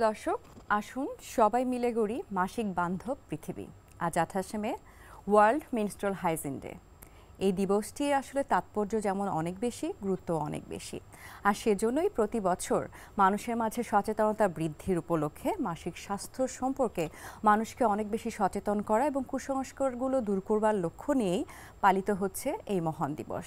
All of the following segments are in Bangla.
দর্শক, আসুন সবাই মিলে গড়ি মাসিক বান্ধব পৃথিবী। আজ 28 মে ওয়ার্ল্ড মেনস্ট্রুয়াল হাইজিন ডে। এই দিবসটির আসলে তাৎপর্য যেমন অনেক বেশি, গুরুত্ব অনেক বেশি। আর সেজন্যই প্রতি বছর মানুষের মাঝে সচেতনতা বৃদ্ধির উপলক্ষে মাসিক স্বাস্থ্য সম্পর্কে মানুষকে অনেক বেশি সচেতন করা এবং কুসংস্কারগুলো দূর করবার লক্ষ্য নিয়েই পালিত হচ্ছে এই মহান দিবস।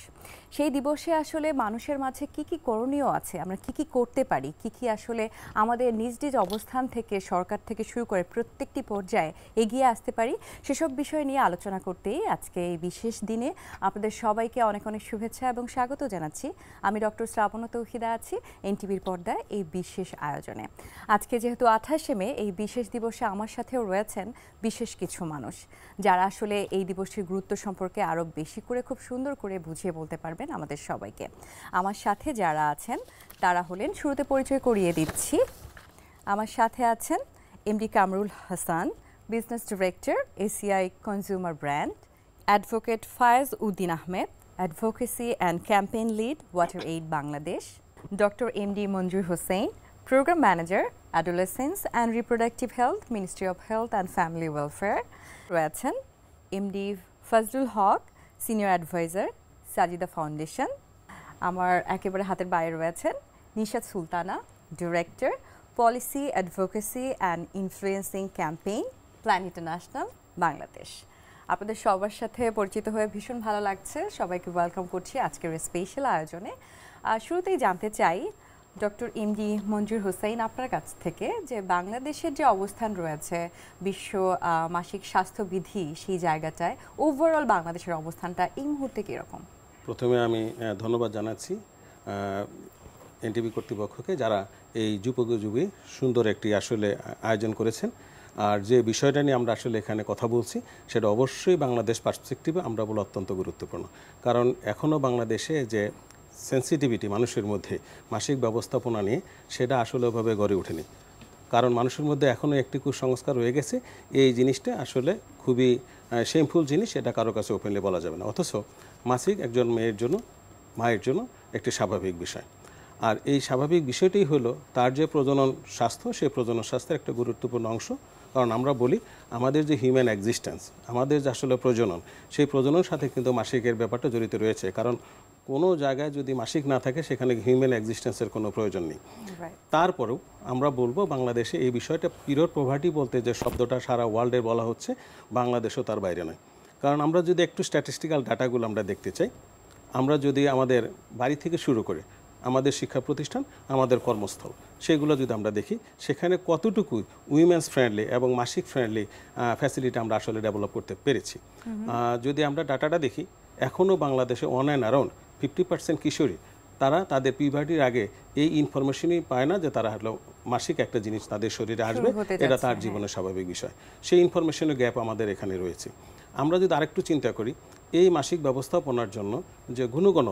সেই দিবসে আসলে মানুষের মাঝে কি কি করণীয় আছে, আমরা কি কি করতে পারি, কি কি আসলে আমাদের নিজ নিজ অবস্থান থেকে সরকার থেকে শুরু করে প্রত্যেকটি পর্যায়ে এগিয়ে আসতে পারি, সেসব বিষয় নিয়ে আলোচনা করতেই আজকে এই বিশেষ দিনে আপনাদের সবাইকে অনেক অনেক শুভেচ্ছা এবং স্বাগত জানাচ্ছি। আমি ডক্টর শ্রাবণী তৌহিদা আছি এনটিভির পর্দায় এই বিশেষ আয়োজনে। আজকে যেহেতু 28 মে, এই বিশেষ দিবসে আমার সাথেও রয়েছেন বিশেষ কিছু মানুষ যারা আসলে এই দিবসের গুরুত্ব সম্পর্কে আরও বেশি করে খুব সুন্দর করে বুঝিয়ে বলতে পারবেন আমাদের সবাইকে। আমার সাথে যারা আছেন তারা হলেন, শুরুতে পরিচয় করিয়ে দিচ্ছি, আমার সাথে আছেন MD Kamrul Hasan, business director ACI consumer brand, advocate Faiz Uddin Ahmed, advocacy and campaign lead water aid Bangladesh, doctor MD Monjur Hossain, programme manager adolescence and reproductive health, ministry of health and family welfare. রয়েছেন MD Fazlul Haque, senior adviser Sajida foundation. আমার একেবারে হাতের বাইরে রয়েছেন Nishat Sultana, director policy advocacy and influencing campaign, plan international Bangladesh. আপনাদের সবার সাথে পরিচিত হয়ে ভীষণ ভালো লাগছে। সবাইকে ওয়েলকাম করছি আজকের স্পেশাল আয়োজনে। শুরুতেই জানতে চাই ডক্টর এমডি মঞ্জুর হোসেন আপনার কাছ থেকে, যে বাংলাদেশের যে অবস্থান রয়েছে বিশ্ব মাসিক স্বাস্থ্যবিধি, সেই জায়গাটায় ওভারঅল বাংলাদেশের অবস্থানটা এই মুহূর্তে কীরকম? প্রথমে আমি ধন্যবাদ জানাচ্ছি এনটিভি কর্তৃপক্ষকে, যারা এই যুগোপযোগী সুন্দর একটি আসলে আয়োজন করেছেন। আর যে বিষয়টা নিয়ে আমরা আসলে এখানে কথা বলছি, সেটা অবশ্যই বাংলাদেশ পার্সপেক্টিভে আমরা বলে অত্যন্ত গুরুত্বপূর্ণ। কারণ এখনও বাংলাদেশে যে সেন্সিটিভিটি মানুষের মধ্যে মাসিক ব্যবস্থাপনা নিয়ে, সেটা আসলে ওভাবে গড়ে ওঠেনি। কারণ মানুষের মধ্যে এখনও একটি কুসংস্কার রয়ে গেছে, এই জিনিসটা আসলে খুবই শেমফুল জিনিস, এটা কারো কাছে ওপেনলি বলা যাবে না। অথচ মাসিক একজন মেয়ের জন্য, মায়ের জন্য একটি স্বাভাবিক বিষয়। আর এই স্বাভাবিক বিষয়টি হলো তার যে প্রজনন স্বাস্থ্য, সেই প্রজনন স্বাস্থ্যের একটা গুরুত্বপূর্ণ অংশ। কারণ আমরা বলি আমাদের যে হিউম্যান এক্সিস্টেন্স, আমাদের যে আসলে প্রজনন, সেই প্রজননের সাথে কিন্তু মাসিকের ব্যাপারটা জড়িত রয়েছে। কারণ কোনো জায়গায় যদি মাসিক না থাকে, সেখানে হিউম্যান এক্সিস্টেন্সের কোনো প্রয়োজন নেই। তারপরেও আমরা বলবো বাংলাদেশে এই বিষয়টা পিরিয়ড পভার্টি বলতে যে শব্দটা সারা ওয়ার্ল্ডে বলা হচ্ছে, বাংলাদেশও তার বাইরে নয়। কারণ আমরা যদি একটু স্ট্যাটিস্টিক্যাল ডাটাগুলো আমরা দেখতে চাই, আমরা যদি আমাদের বাড়ি থেকে শুরু করে আমাদের শিক্ষা প্রতিষ্ঠান, আমাদের কর্মস্থল, সেগুলো যদি আমরা দেখি, সেখানে কতটুকু উইমেন্স ফ্রেন্ডলি এবং মাসিক ফ্রেন্ডলি ফ্যাসিলিটি আমরা আসলে ডেভেলপ করতে পেরেছি। যদি আমরা ডাটাটা দেখি, এখনও বাংলাদেশে অন অ্যান্ড অ্যারাউন্ড 50% কিশোরী তারা তাদের পিউবার্টির আগে এই ইনফরমেশনই পায় না যে তারা হলো মাসিক একটা জিনিস তাদের শরীরে আসবে, এটা তার জীবনের স্বাভাবিক বিষয়। সেই ইনফরমেশনের গ্যাপ আমাদের এখানে রয়েছে। আমরা যদি আরেকটু চিন্তা করি, এই মাসিক ব্যবস্থাপনার জন্য যে গুণগত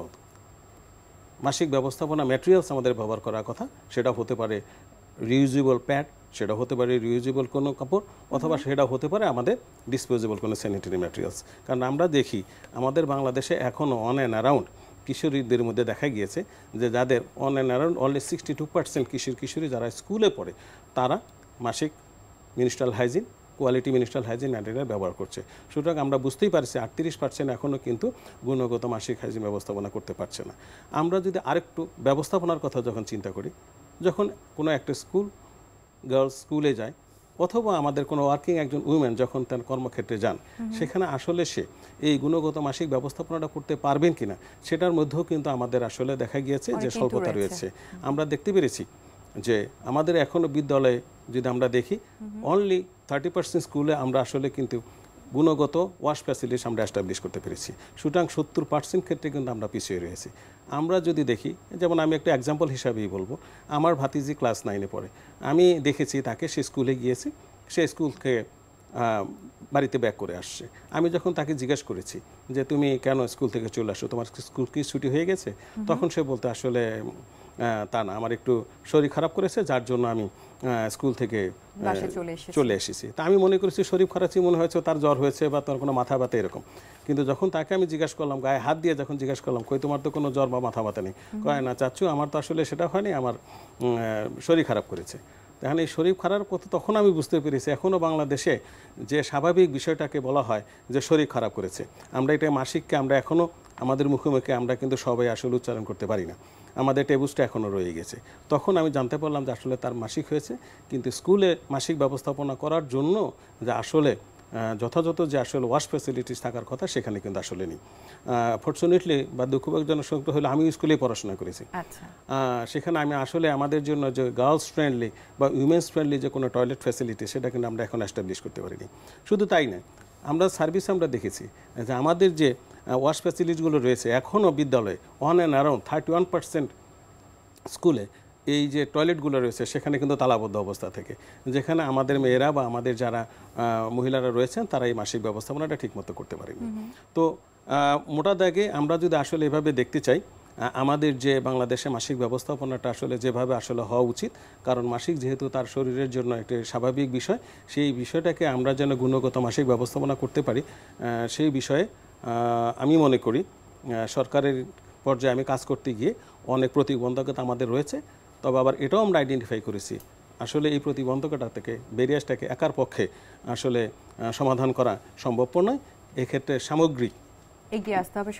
মাসিক ব্যবস্থাপনা ম্যাটেরিয়ালস আমাদের ব্যবহার করার কথা, সেটা হতে পারে রিউজেবল প্যাড, সেটা হতে পারে রিউজেবল কোনো কাপড়, অথবা সেটা হতে পারে আমাদের ডিসপোজেবল কোনো স্যানিটারি ম্যাটেরিয়ালস। কারণ আমরা দেখি আমাদের বাংলাদেশে এখনও অন অ্যান্ড অ্যারাউন্ড কিশোরীদের মধ্যে দেখা গিয়েছে যে যাদের অন অ্যান্ড অ্যারাউন্ড অনলি 62% কিশোরী যারা স্কুলে পড়ে, তারা মাসিক মিনিস্ট্রাল হাইজিন, কোয়ালিটি মিনিস্ট্রাল হাইজিন ম্যাটেরিয়াল ব্যবহার করছে। সুতরাং আমরা বুঝতেই পারছি 38% এখনও কিন্তু গুণগত মাসিক হাইজিন ব্যবস্থাপনা করতে পারছে না। আমরা যদি আরেকটু ব্যবস্থাপনার কথা যখন চিন্তা করি, যখন কোনো একটা গার্লস স্কুলে যায়, অথবা আমাদের কোনো ওয়ার্কিং একজন উইমেন যখন তার কর্মক্ষেত্রে যান, সেখানে আসলে সে এই গুণগত মাসিক ব্যবস্থাপনাটা করতে পারবেন কিনা, সেটার মধ্যেও কিন্তু আমাদের আসলে দেখা গিয়েছে যে স্বল্পতা রয়েছে। আমরা দেখতে পেরেছি যে আমাদের এখনও বিদ্যালয়ে যদি আমরা দেখি, অনলি 30% স্কুলে আমরা আসলে কিন্তু গুণগত ওয়াশ ফ্যাসিলিটিস আমরা এস্টাবলিশ করতে পেরেছি। সুতরাং 70% ক্ষেত্রে কিন্তু আমরা পিছিয়ে রয়েছি। আমরা যদি দেখি, যেমন আমি একটা এক্সাম্পল হিসাবেই বলবো, আমার ভাতিজি ক্লাস 9-এ পড়ে, আমি দেখেছি তাকে, সে স্কুলে গিয়েছে, সে স্কুলকে বাড়িতে ব্যাক করে আসছে। আমি যখন তাকে জিজ্ঞেস করেছি যে তুমি কেন স্কুল থেকে চলে আসো, তোমার স্কুল কি ছুটি হয়ে গেছে, তখন সে বলতে আসলে তা না, আমার একটু শরীর খারাপ করেছে, যার জন্য আমি স্কুল থেকে চলে এসেছি। তা আমি মনে করেছি শরীর খারাপই মনে হয়েছে, তার জ্বর হয়েছে বা তার কোনো মাথা ব্যথা এরকম। কিন্তু যখন তাকে আমি জিজ্ঞাসা করলাম, গায়ে হাত দিয়ে যখন জিজ্ঞাসা করলাম, কই তোমার তো কোনো জ্বর বা মাথা ব্যথা নেই, কয় না চাচ্ছু, আমার তো আসলে সেটা হয়নি, আমার শরীর খারাপ করেছে। এখন এই শরীর খারাপের কথা তখন আমি বুঝতে পেরেছি এখনও বাংলাদেশে যে স্বাভাবিক বিষয়টাকে বলা হয় যে শরীর খারাপ করেছে, আমরা এটা মাসিককে আমরা এখনও আমাদের মুখে মুখে আমরা কিন্তু সবাই আসলে উচ্চারণ করতে পারি না, আমাদের টেবুসটা এখনও রয়ে গেছে। তখন আমি জানতে পারলাম যে আসলে তার মাসিক হয়েছে, কিন্তু স্কুলে মাসিক ব্যবস্থাপনা করার জন্য যে আসলে যথাযথ যে আসলে ওয়াশ ফ্যাসিলিটিস থাকার কথা সেখানে কিন্তু আসলে নেই। ফর্চুনেটলি বা দুঃখজনক সত্য হলো আমি স্কুলেই পড়াশোনা করেছি, সেখানে আমি আসলে আমাদের জন্য যে গার্লস ফ্রেন্ডলি বা উইমেন্স ফ্রেন্ডলি যে কোনো টয়লেট ফ্যাসিলিটি সেটা কিন্তু আমরা এখন এস্টাবলিশ করতে পারিনি। শুধু তাই নয়, আমরা সার্ভিসে আমরা দেখেছি যে আমাদের যে ওয়াশ ফ্যাসিলিটিসগুলো রয়েছে এখনও বিদ্যালয়ে অন অ্যান্ড অ্যারাউন্ড 31% স্কুলে এই যে টয়লেটগুলো রয়েছে সেখানে কিন্তু তালাবদ্ধ অবস্থা থেকে, যেখানে আমাদের মেয়েরা বা আমাদের যারা মহিলারা রয়েছেন তারা এই মাসিক ব্যবস্থাপনাটা ঠিকমতো করতে পারেনি। তো মোটা দাগে আমরা যদি আসলে এভাবে দেখতে চাই আমাদের যে বাংলাদেশে মাসিক ব্যবস্থাপনাটা আসলে যেভাবে আসলে হওয়া উচিত, কারণ মাসিক যেহেতু তার শরীরের জন্য একটি স্বাভাবিক বিষয়, সেই বিষয়টাকে আমরা যেন গুণগত মাসিক ব্যবস্থাপনা করতে পারি সেই বিষয়ে আমি মনে করি সরকারের পর্যায়ে আমি কাজ করতে গিয়ে অনেক প্রতিবন্ধকতা আমাদের রয়েছে। তবে আবার এটাও আমরা আইডেন্টিফাই করেছি আসলে এই প্রতিবন্ধকতা থেকে ব্যারিয়ারটাকে একার পক্ষে আসলে সমাধান করা সম্ভবপর নয়, এক্ষেত্রে সামগ্রিক এগিয়ে আসতে হবে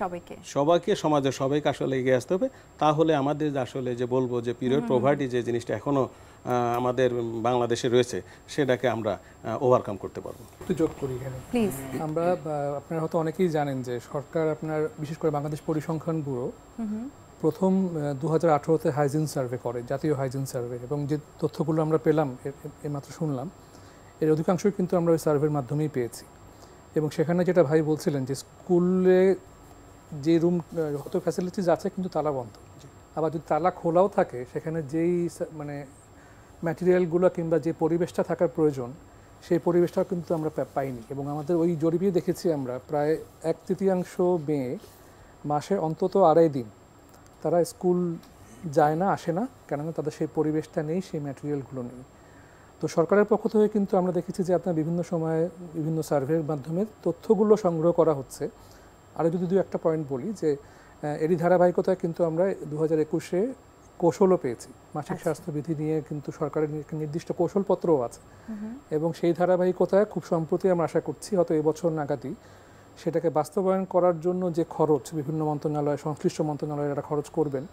সবাইকে সমাজের সবাইকে আসলে এগিয়ে আসতে হবে। তাহলে আমাদের আসলে যে বলবো যে পিরিয়ড পভার্টি যে জিনিসটা এখনও আমাদের বাংলাদেশে রয়েছে সেটাকে আমরা ওভারকাম করতে পারবো। একটু যোগ করি এখানে প্লিজ। আমরা আপনারা হয়তো অনেকেই জানেন যে সরকার আপনার বিশেষ করে বাংলাদেশ পরিসংখ্যান ব্যুরো প্রথম 2018-তে হাইজিন সার্ভে করে, জাতীয় হাইজিন সার্ভে, এবং যে তথ্যগুলো আমরা পেলাম এইমাত্র শুনলাম এর অধিকাংশই কিন্তু আমরা ওই সার্ভের মাধ্যমেই পেয়েছি। এবং সেখানে যেটা ভাই বলছিলেন যে স্কুলে যে রুম হয়তো ফ্যাসিলিটিস আছে কিন্তু তালা বন্ধ, আবার যদি তালা খোলাও থাকে সেখানে যেই মানে ম্যাটেরিয়ালগুলো কিংবা যে পরিবেশটা থাকার প্রয়োজন সেই পরিবেশটাও কিন্তু আমরা পাইনি। এবং আমাদের ওই জরিপে দেখেছি আমরা প্রায় 1/3 মেয়ে মাসে অন্তত 2.5 দিন তারা স্কুল যায় না, আসে না, কেননা তাদের সেই পরিবেশটা নেই, সেই ম্যাটেরিয়ালগুলো নেই। তো সরকারের পক্ষ থেকে কিন্তু আমরা দেখেছি যে আপনার বিভিন্ন সময়ে বিভিন্ন সার্ভের মাধ্যমে তথ্যগুলো সংগ্রহ করা হচ্ছে। আরও যদি একটা পয়েন্ট বলি যে এরই ধারাবাহিকতায় কিন্তু আমরা 2021-এ কৌশলও পেয়েছি, মাসিক স্বাস্থ্যবিধি নিয়ে কিন্তু সরকারের নির্দিষ্ট কৌশলপত্রও আছে। এবং সেই ধারাবাহিকতায় খুব সম্প্রতি আমরা আশা করছি হয়তো এবছর নাগাদই সেটাকে বাস্তবায়ন করার জন্য যে খরচ বিভিন্ন মন্ত্রণালয় সংশ্লিষ্ট মন্ত্রণালয়েরা খরচ করবেন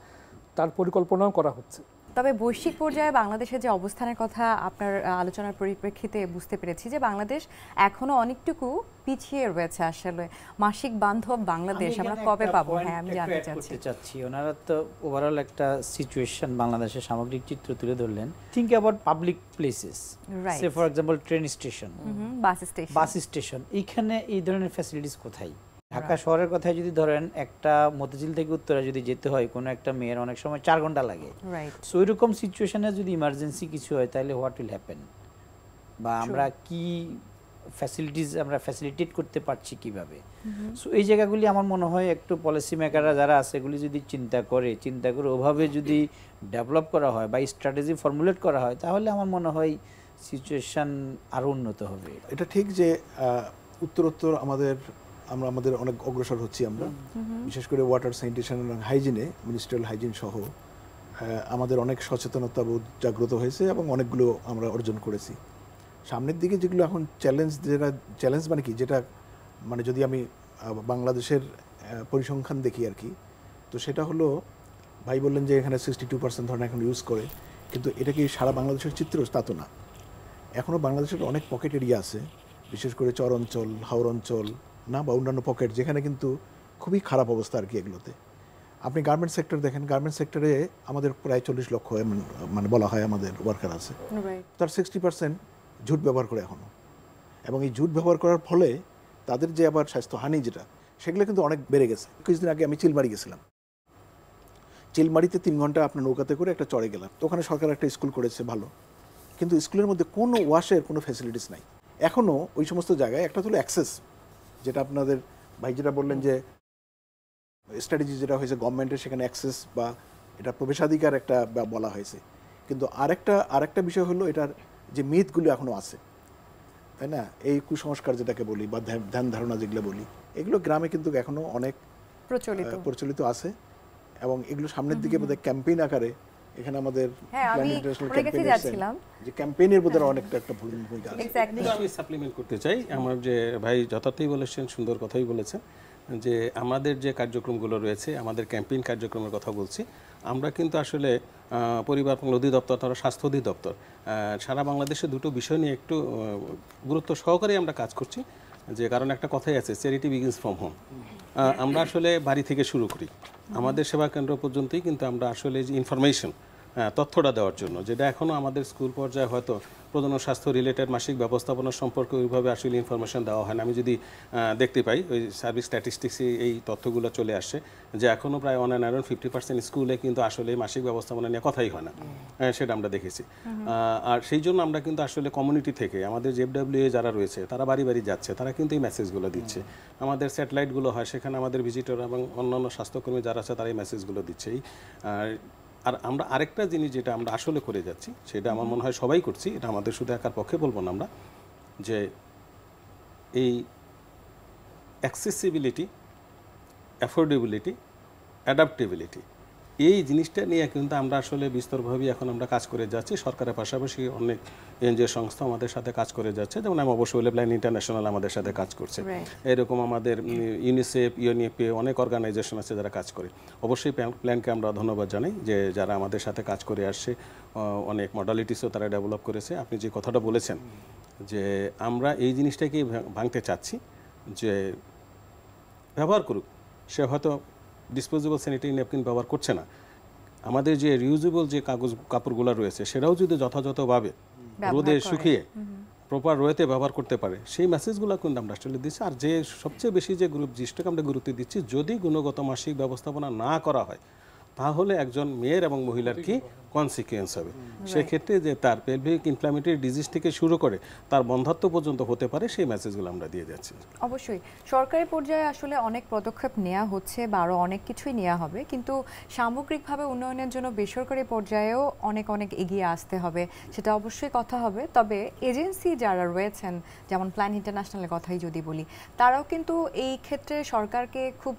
তার পরিকল্পনাও করা হচ্ছে। তবে বৈশ্বিক পর্যায়ে বাংলাদেশের যে অবস্থানের কথা আপনার আলোচনার পরিপ্রেক্ষিতে বুঝতে পেরেছি যে বাংলাদেশ এখনো অনেকটুকু পিছিয়ে রয়েছে। আসলে মাসিক বান্ধব বাংলাদেশ আমরা কবে পাবো? হ্যাঁ, আমি জানতে চাচ্ছি ওনারা তো ওভারঅল একটা সিচুয়েশন বাংলাদেশের সামগ্রিক চিত্র তুলে ধরলেন। Think about public places, say for example train station, bus station, এইখানে এই ধরনের ফ্যাসিলিটিস কোথায়? ঢাকা শহরের কথায় যদি ধরেন একটা মতিঝিল থেকে উত্তরা যদি যেতে হয় কোনো একটা মেয়ের অনেক সময় 4 ঘন্টা লাগে। সো এরকম সিচুয়েশনে যদি ইমার্জেন্সি কিছু হয় তাহলে হোয়াট উইল হ্যাপেন, বা আমরা কি ফ্যাসিলিটিস আমরা ফ্যাসিলিটেট করতে পারছি কিভাবে? সো এই জায়গাগুলি আমার মনে হয় একটু পলিসি মেকাররা যারা আছে এগুলি যদি চিন্তা করে ওভাবে যদি ডেভেলপ করা হয় বা স্ট্র্যাটেজি ফর্মুলেট করা হয় তাহলে আমার মনে হয় সিচুয়েশন আরও উন্নত হবে। এটা ঠিক যে উত্তরোত্তর আমাদের অনেক অগ্রসর হচ্ছি আমরা, বিশেষ করে ওয়াটার স্যানিটেশন এবং হাইজিনে, মিনিস্ট্রিয়াল হাইজিন সহ আমাদের অনেক সচেতনতা বোধ জাগ্রত হয়েছে এবং অনেকগুলো আমরা অর্জন করেছি। সামনের দিকে যেগুলো এখন চ্যালেঞ্জ মানে কি, যেটা মানে যদি আমি বাংলাদেশের পরিসংখ্যান দেখি আর কি, তো সেটা হলো ভাই বললেন যে এখানে 62% ধরনের এখন ইউজ করে, কিন্তু এটা কি সারা বাংলাদেশের চিত্র? তা তো না। এখনও বাংলাদেশের অনেক পকেট এরিয়া আছে, বিশেষ করে চর অঞ্চল, হাওর অঞ্চল না বা অন্যান্য পকেট, যেখানে কিন্তু খুবই খারাপ অবস্থা আর কি। এগুলোতে আপনি গার্মেন্টস সেক্টর দেখেন, গার্মেন্টস সেক্টরে আমাদের প্রায় 40 লক্ষ মানে বলা হয় আমাদের ওয়ার্কার আছে, তার 60% ঝুট ব্যবহার করে এখনও। এবং এই ঝুট ব্যবহার করার ফলে তাদের যে আবার স্বাস্থ্যহানি যেটা, সেগুলো কিন্তু অনেক বেড়ে গেছে। কিছুদিন আগে আমি চিলমারি গেছিলাম, চিলমারিতে 3 ঘন্টা আপনার নৌকাতে করে একটা চড়ে গেলাম। তো ওখানে সরকার একটা স্কুল করেছে ভালো, কিন্তু স্কুলের মধ্যে কোনো ওয়াশের কোনো ফ্যাসিলিটিস নাই এখনও ওই সমস্ত জায়গায়। একটা হলো অ্যাক্সেস, যেটা আপনাদের ভাই যেটা বললেন যে স্ট্র্যাটেজি যেটা হয়েছে গভর্নমেন্টের, সেখানে অ্যাক্সেস বা এটা প্রবেশাধিকার একটা বলা হয়েছে। কিন্তু আরেকটা বিষয় হলো এটার যে মিথগুলো এখনও আছে, তাই না? এই কুসংস্কার যেটাকে বলি বা ধ্যান ধারণা যেগুলো বলি, এগুলো গ্রামে কিন্তু এখনও অনেক প্রচলিত আছে। এবং এগুলো সামনের দিকে বোধহয় ক্যাম্পেইন আকারে এখানে আমাদের আমি ওর কাছে যাচ্ছিলাম যে ক্যাম্পেইনের মধ্যে অনেকটা একটা ভূমিকা আছে। এক্স্যাক্টলি আমি সাপ্লিমেন্ট করতে চাই, আমার যে ভাই যথার্থই বলেছেন, সুন্দর কথাই বলেছেন, যে আমাদের যে কার্যক্রমগুলো রয়েছে, আমাদের ক্যাম্পেইন কার্যক্রমের কথা বলছি, আমরা কিন্তু আসলে পরিবার অধিদপ্তর তথা স্বাস্থ্য অধিদপ্তর সারা বাংলাদেশে দুটো বিষয় নিয়ে একটু গুরুত্ব সহকারে আমরা কাজ করছি। যে কারণ একটা কথাই আছে, চ্যারিটি বিগিনস ফ্রম হোম। আমরা আসলে বাড়ি থেকে শুরু করি, আমাদের সেবা কেন্দ্র পর্যন্তই কিন্তু আমরা আসলে যে ইনফরমেশন তথ্যটা দেওয়ার জন্য, যেটা এখনও আমাদের স্কুল পর্যায়ে হয়তো প্রজনন স্বাস্থ্য রিলেটেড মাসিক ব্যবস্থাপনা সম্পর্কে ওইভাবে আসলে ইনফরমেশন দেওয়া হয় না। আমি যদি দেখতে পাই ওই সার্ভিস স্ট্যাটিস্টিক্সে এই তথ্যগুলো চলে আসছে যে এখনও প্রায় 50% স্কুলে কিন্তু আসলে মাসিক ব্যবস্থাপনা নিয়ে কথাই হয় না, সেটা আমরা দেখেছি। আর সেই জন্য আমরা কিন্তু আসলে কমিউনিটি থেকে আমাদের জেএফডব্লিউ যারা রয়েছে তারা বাড়ি বাড়ি যাচ্ছে, তারা কিন্তু এই মেসেজগুলো দিচ্ছে। আমাদের স্যাটেলাইটগুলো হয়, সেখানে আমাদের ভিজিটর এবং অন্যান্য স্বাস্থ্যকর্মী যারা আছে তারা এই মেসেজগুলো দিচ্ছে। আর আমরা আরেকটা জিনিস যেটা আমরা আসলে করে যাচ্ছি, সেটা আমার মনে হয় সবাই করছি, এটা আমাদের শুধু একার পক্ষে বলবো না আমরা, যে এই অ্যাক্সেসিবিলিটি, অ্যাফোর্ডেবিলিটি, অ্যাডাপ্টেবিলিটি, এই জিনিসটা নিয়ে কিন্তু আমরা আসলে বিস্তরভাবে এখন আমরা কাজ করে যাচ্ছি। সরকারের পাশাপাশি অনেক এনজিও সংস্থা আমাদের সাথে কাজ করে যাচ্ছে, যেমন আমি অবশ্যই ওয়েবলাইন ইন্টারন্যাশনাল আমাদের সাথে কাজ করছে, এরকম আমাদের ইউনিসেফ, ইউএনইপি অনেক অর্গানাইজেশন আছে যারা কাজ করে। অবশ্যই প্ল্যানকে আমরা ধন্যবাদ জানাই যে যারা আমাদের সাথে কাজ করে আসছে, অনেক মডালিটিসও তারা ডেভেলপ করেছে। আপনি যে কথাটা বলেছেন যে আমরা এই জিনিসটাকেই ভাঙতে চাচ্ছি, যে ব্যবহার করুক, সে হয়তো ডিসপোজেবল স্যানিটারি ন্যাপকিন ব্যবহার করছে না, আমাদের যে রিউজেবল যে কাপড়গুলো রয়েছে সেটাও যদি যথাযথভাবে রোদে শুকিয়ে প্রপার ওয়েতে ব্যবহার করতে পারে, সেই মেসেজগুলো কিন্তু আমরা আসলে দিচ্ছি। আর যে সবচেয়ে বেশি যে জিনিসটাকে আমরা গুরুত্ব দিচ্ছি, যদি গুণগত মাসিক ব্যবস্থাপনা না করা হয় তাহলে একজন মেয়ের এবং মহিলার কি কনসিকুয়েন্স হবে, সেক্ষেত্রে যে তার পেলভিক ইনফ্ল্যামেটরি ডিজিজ থেকে শুরু করে তার বন্ধাত্ব পর্যন্ত হতে পারে, সেই মেসেজগুলো আমরা দিয়ে যাচ্ছি। অবশ্যই সরকারি পর্যায়ে আসলে অনেক পদক্ষেপ নেওয়া হচ্ছে বা আরও অনেক কিছুই নেওয়া হবে, কিন্তু সামগ্রিকভাবে উন্নয়নের জন্য বেসরকারি পর্যায়েও অনেক অনেক এগিয়ে আসতে হবে, সেটা অবশ্যই কথা হবে। তবে এজেন্সি যারা রয়েছেন, যেমন প্ল্যান ইন্টারন্যাশনালের কথাই যদি বলি, তারাও কিন্তু এই ক্ষেত্রে সরকারকে খুব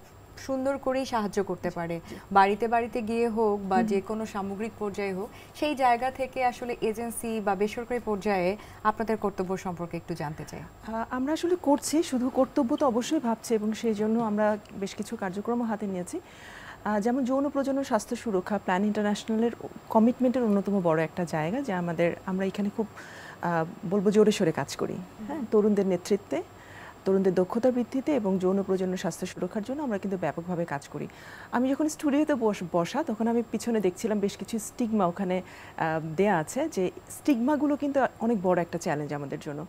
সুন্দর করেই সাহায্য করতে পারে, বাড়িতে বাড়িতে গিয়ে হোক বা যে কোনো সামগ্রিক পর্যায়ে হোক, সেই জায়গা থেকে আসলে এজেন্সি বা বেসরকারি পর্যায়ে আপনাদের কর্তব্য সম্পর্কে একটু জানতে চাই। আমরা আসলে করছি, শুধু কর্তব্য তো অবশ্যই ভাবছি, এবং সেই জন্য আমরা বেশ কিছু কার্যক্রমও হাতে নিয়েছি। যেমন যৌন প্রজনন স্বাস্থ্য সুরক্ষা প্ল্যান ইন্টারন্যাশনালের কমিটমেন্টের অন্যতম বড় একটা জায়গা, যে আমরা এখানে খুব বলবো জোরে সোরে কাজ করি, হ্যাঁ, তরুণদের নেতৃত্বে, তরুণদের দক্ষতা বৃদ্ধিতে এবং যৌন প্রজনন স্বাস্থ্য সুরক্ষার জন্য আমরা কিন্তু ব্যাপকভাবে কাজ করি। আমি যখন স্টুডিওতে বসা, তখন আমি পিছনে দেখছিলাম বেশ কিছু স্টিগমা ওখানে দেয়া আছে, যে স্টিগমাগুলো কিন্তু অনেক বড় একটা চ্যালেঞ্জ আমাদের জন্য।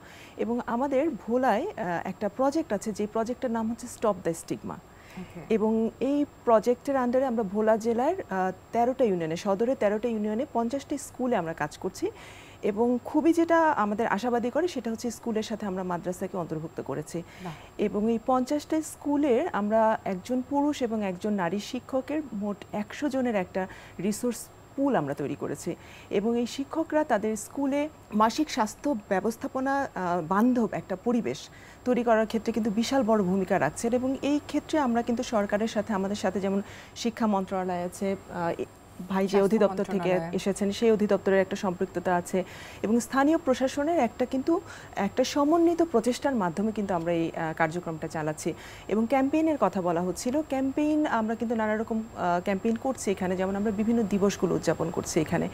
এবং আমাদের ভোলায় একটা প্রজেক্ট আছে, যে প্রজেক্টের নাম হচ্ছে স্টপ দ্য স্টিগমা। এবং এই প্রজেক্টের আন্ডারে আমরা ভোলা জেলার 13টা ইউনিয়নে, সদরে 13টা ইউনিয়নে 50টি স্কুলে আমরা কাজ করছি। এবং খুবই যেটা আমাদের আশাবাদী করে সেটা হচ্ছে স্কুলের সাথে আমরা মাদ্রাসাকে অন্তর্ভুক্ত করেছি, এবং এই 50টা স্কুলের আমরা একজন পুরুষ এবং একজন নারী শিক্ষকের মোট 100 জনের একটা রিসোর্স পুল আমরা তৈরি করেছি। এবং এই শিক্ষকরা তাদের স্কুলে মাসিক স্বাস্থ্য ব্যবস্থাপনা বান্ধব একটা পরিবেশ তৈরি করার ক্ষেত্রে কিন্তু বিশাল বড় ভূমিকা রাখছেন। এবং এই ক্ষেত্রে আমরা কিন্তু সরকারের সাথে, আমাদের সাথে যেমন শিক্ষা মন্ত্রণালয় আছে, ভাই যে অধিদপ্তর থেকে এসেছেন সেই অধিদপ্তরের একটা সম্পৃক্ততা আছে, এবং স্থানীয় প্রশাসনের একটা সমন্বিত প্রচেষ্টার মাধ্যমে কিন্তু আমরা এই কার্যক্রমটা চালাচ্ছি। এবং ক্যাম্পেইনের কথা বলা হচ্ছিল, ক্যাম্পেইন আমরা কিন্তু নানা রকম ক্যাম্পেইন করছি এখানে, যেমন আমরা বিভিন্ন দিবসগুলো উদযাপন করছি এখানে।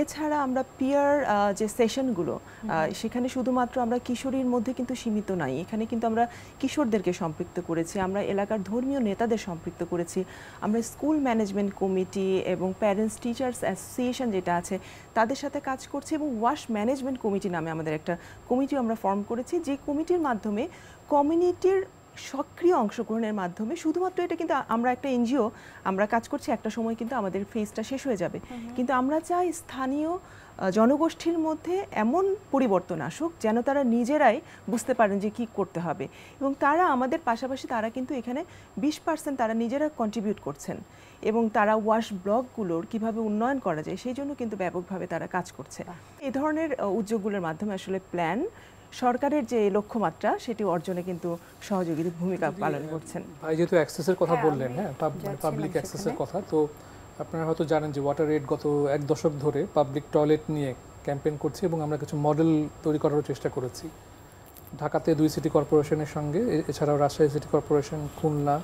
এছাড়া আমরা পিয়ার যে সেশনগুলো, সেখানে শুধুমাত্র আমরা কিশোরীর মধ্যে কিন্তু সীমিত নাই, এখানে কিন্তু আমরা কিশোরদেরকে সম্পৃক্ত করেছি, আমরা এলাকার ধর্মীয় নেতাদের সম্পৃক্ত করেছি, আমরা স্কুল ম্যানেজমেন্ট কমিটি এবং প্যারেন্টস টিচার্স অ্যাসোসিয়েশন যেটা আছে তাদের সাথে কাজ করছি, এবং ওয়াশ ম্যানেজমেন্ট কমিটি নামে আমাদের একটা কমিটিও আমরা ফর্ম করেছি, যে কমিটির মাধ্যমে কমিউনিটির সক্রিয় অংশগ্রহণের মাধ্যমে, শুধুমাত্র এটা কিন্তু আমরা একটা এনজিও, আমরা কাজ করছি, একটা সময় কিন্তু আমাদের ফেজটা শেষ হয়ে যাবে, কিন্তু আমরা চাই স্থানীয় জনগোষ্ঠীর মধ্যে এমন পরিবর্তন আসুক যেন তারা নিজেরাই বুঝতে পারেন যে কি করতে হবে। এবং তারা আমাদের পাশাপাশি তারা কিন্তু এখানে 20% তারা নিজেরা কন্ট্রিবিউট করছেন, এবং তারা ওয়াশ ব্লকগুলোর কিভাবে উন্নয়ন করা যায় সেই জন্য কিন্তু ব্যাপকভাবে তারা কাজ করছে। এই ধরনের উদ্যোগগুলোর মাধ্যমে আসলে প্ল্যান সরকারের যে লক্ষ্যমাত্রা সেটি অর্জনে কিন্তু সহযোগী ভূমিকা পালন করছেন। ভাই যেহেতু অ্যাক্সেসের কথা বললেন, হ্যাঁ, পাবলিক অ্যাক্সেসের কথা, তো আপনারা হয়তো জানেন যে ওয়াটার এইড গত 1 দশক ধরে পাবলিক টয়লেট নিয়ে ক্যাম্পেইন করছে এবং আমরা কিছু মডেল তৈরি করার চেষ্টা করেছি ঢাকাতে 2 সিটি কর্পোরেশনের সঙ্গে, এছাড়াও রাজশাহী সিটি কর্পোরেশন, খুলনা,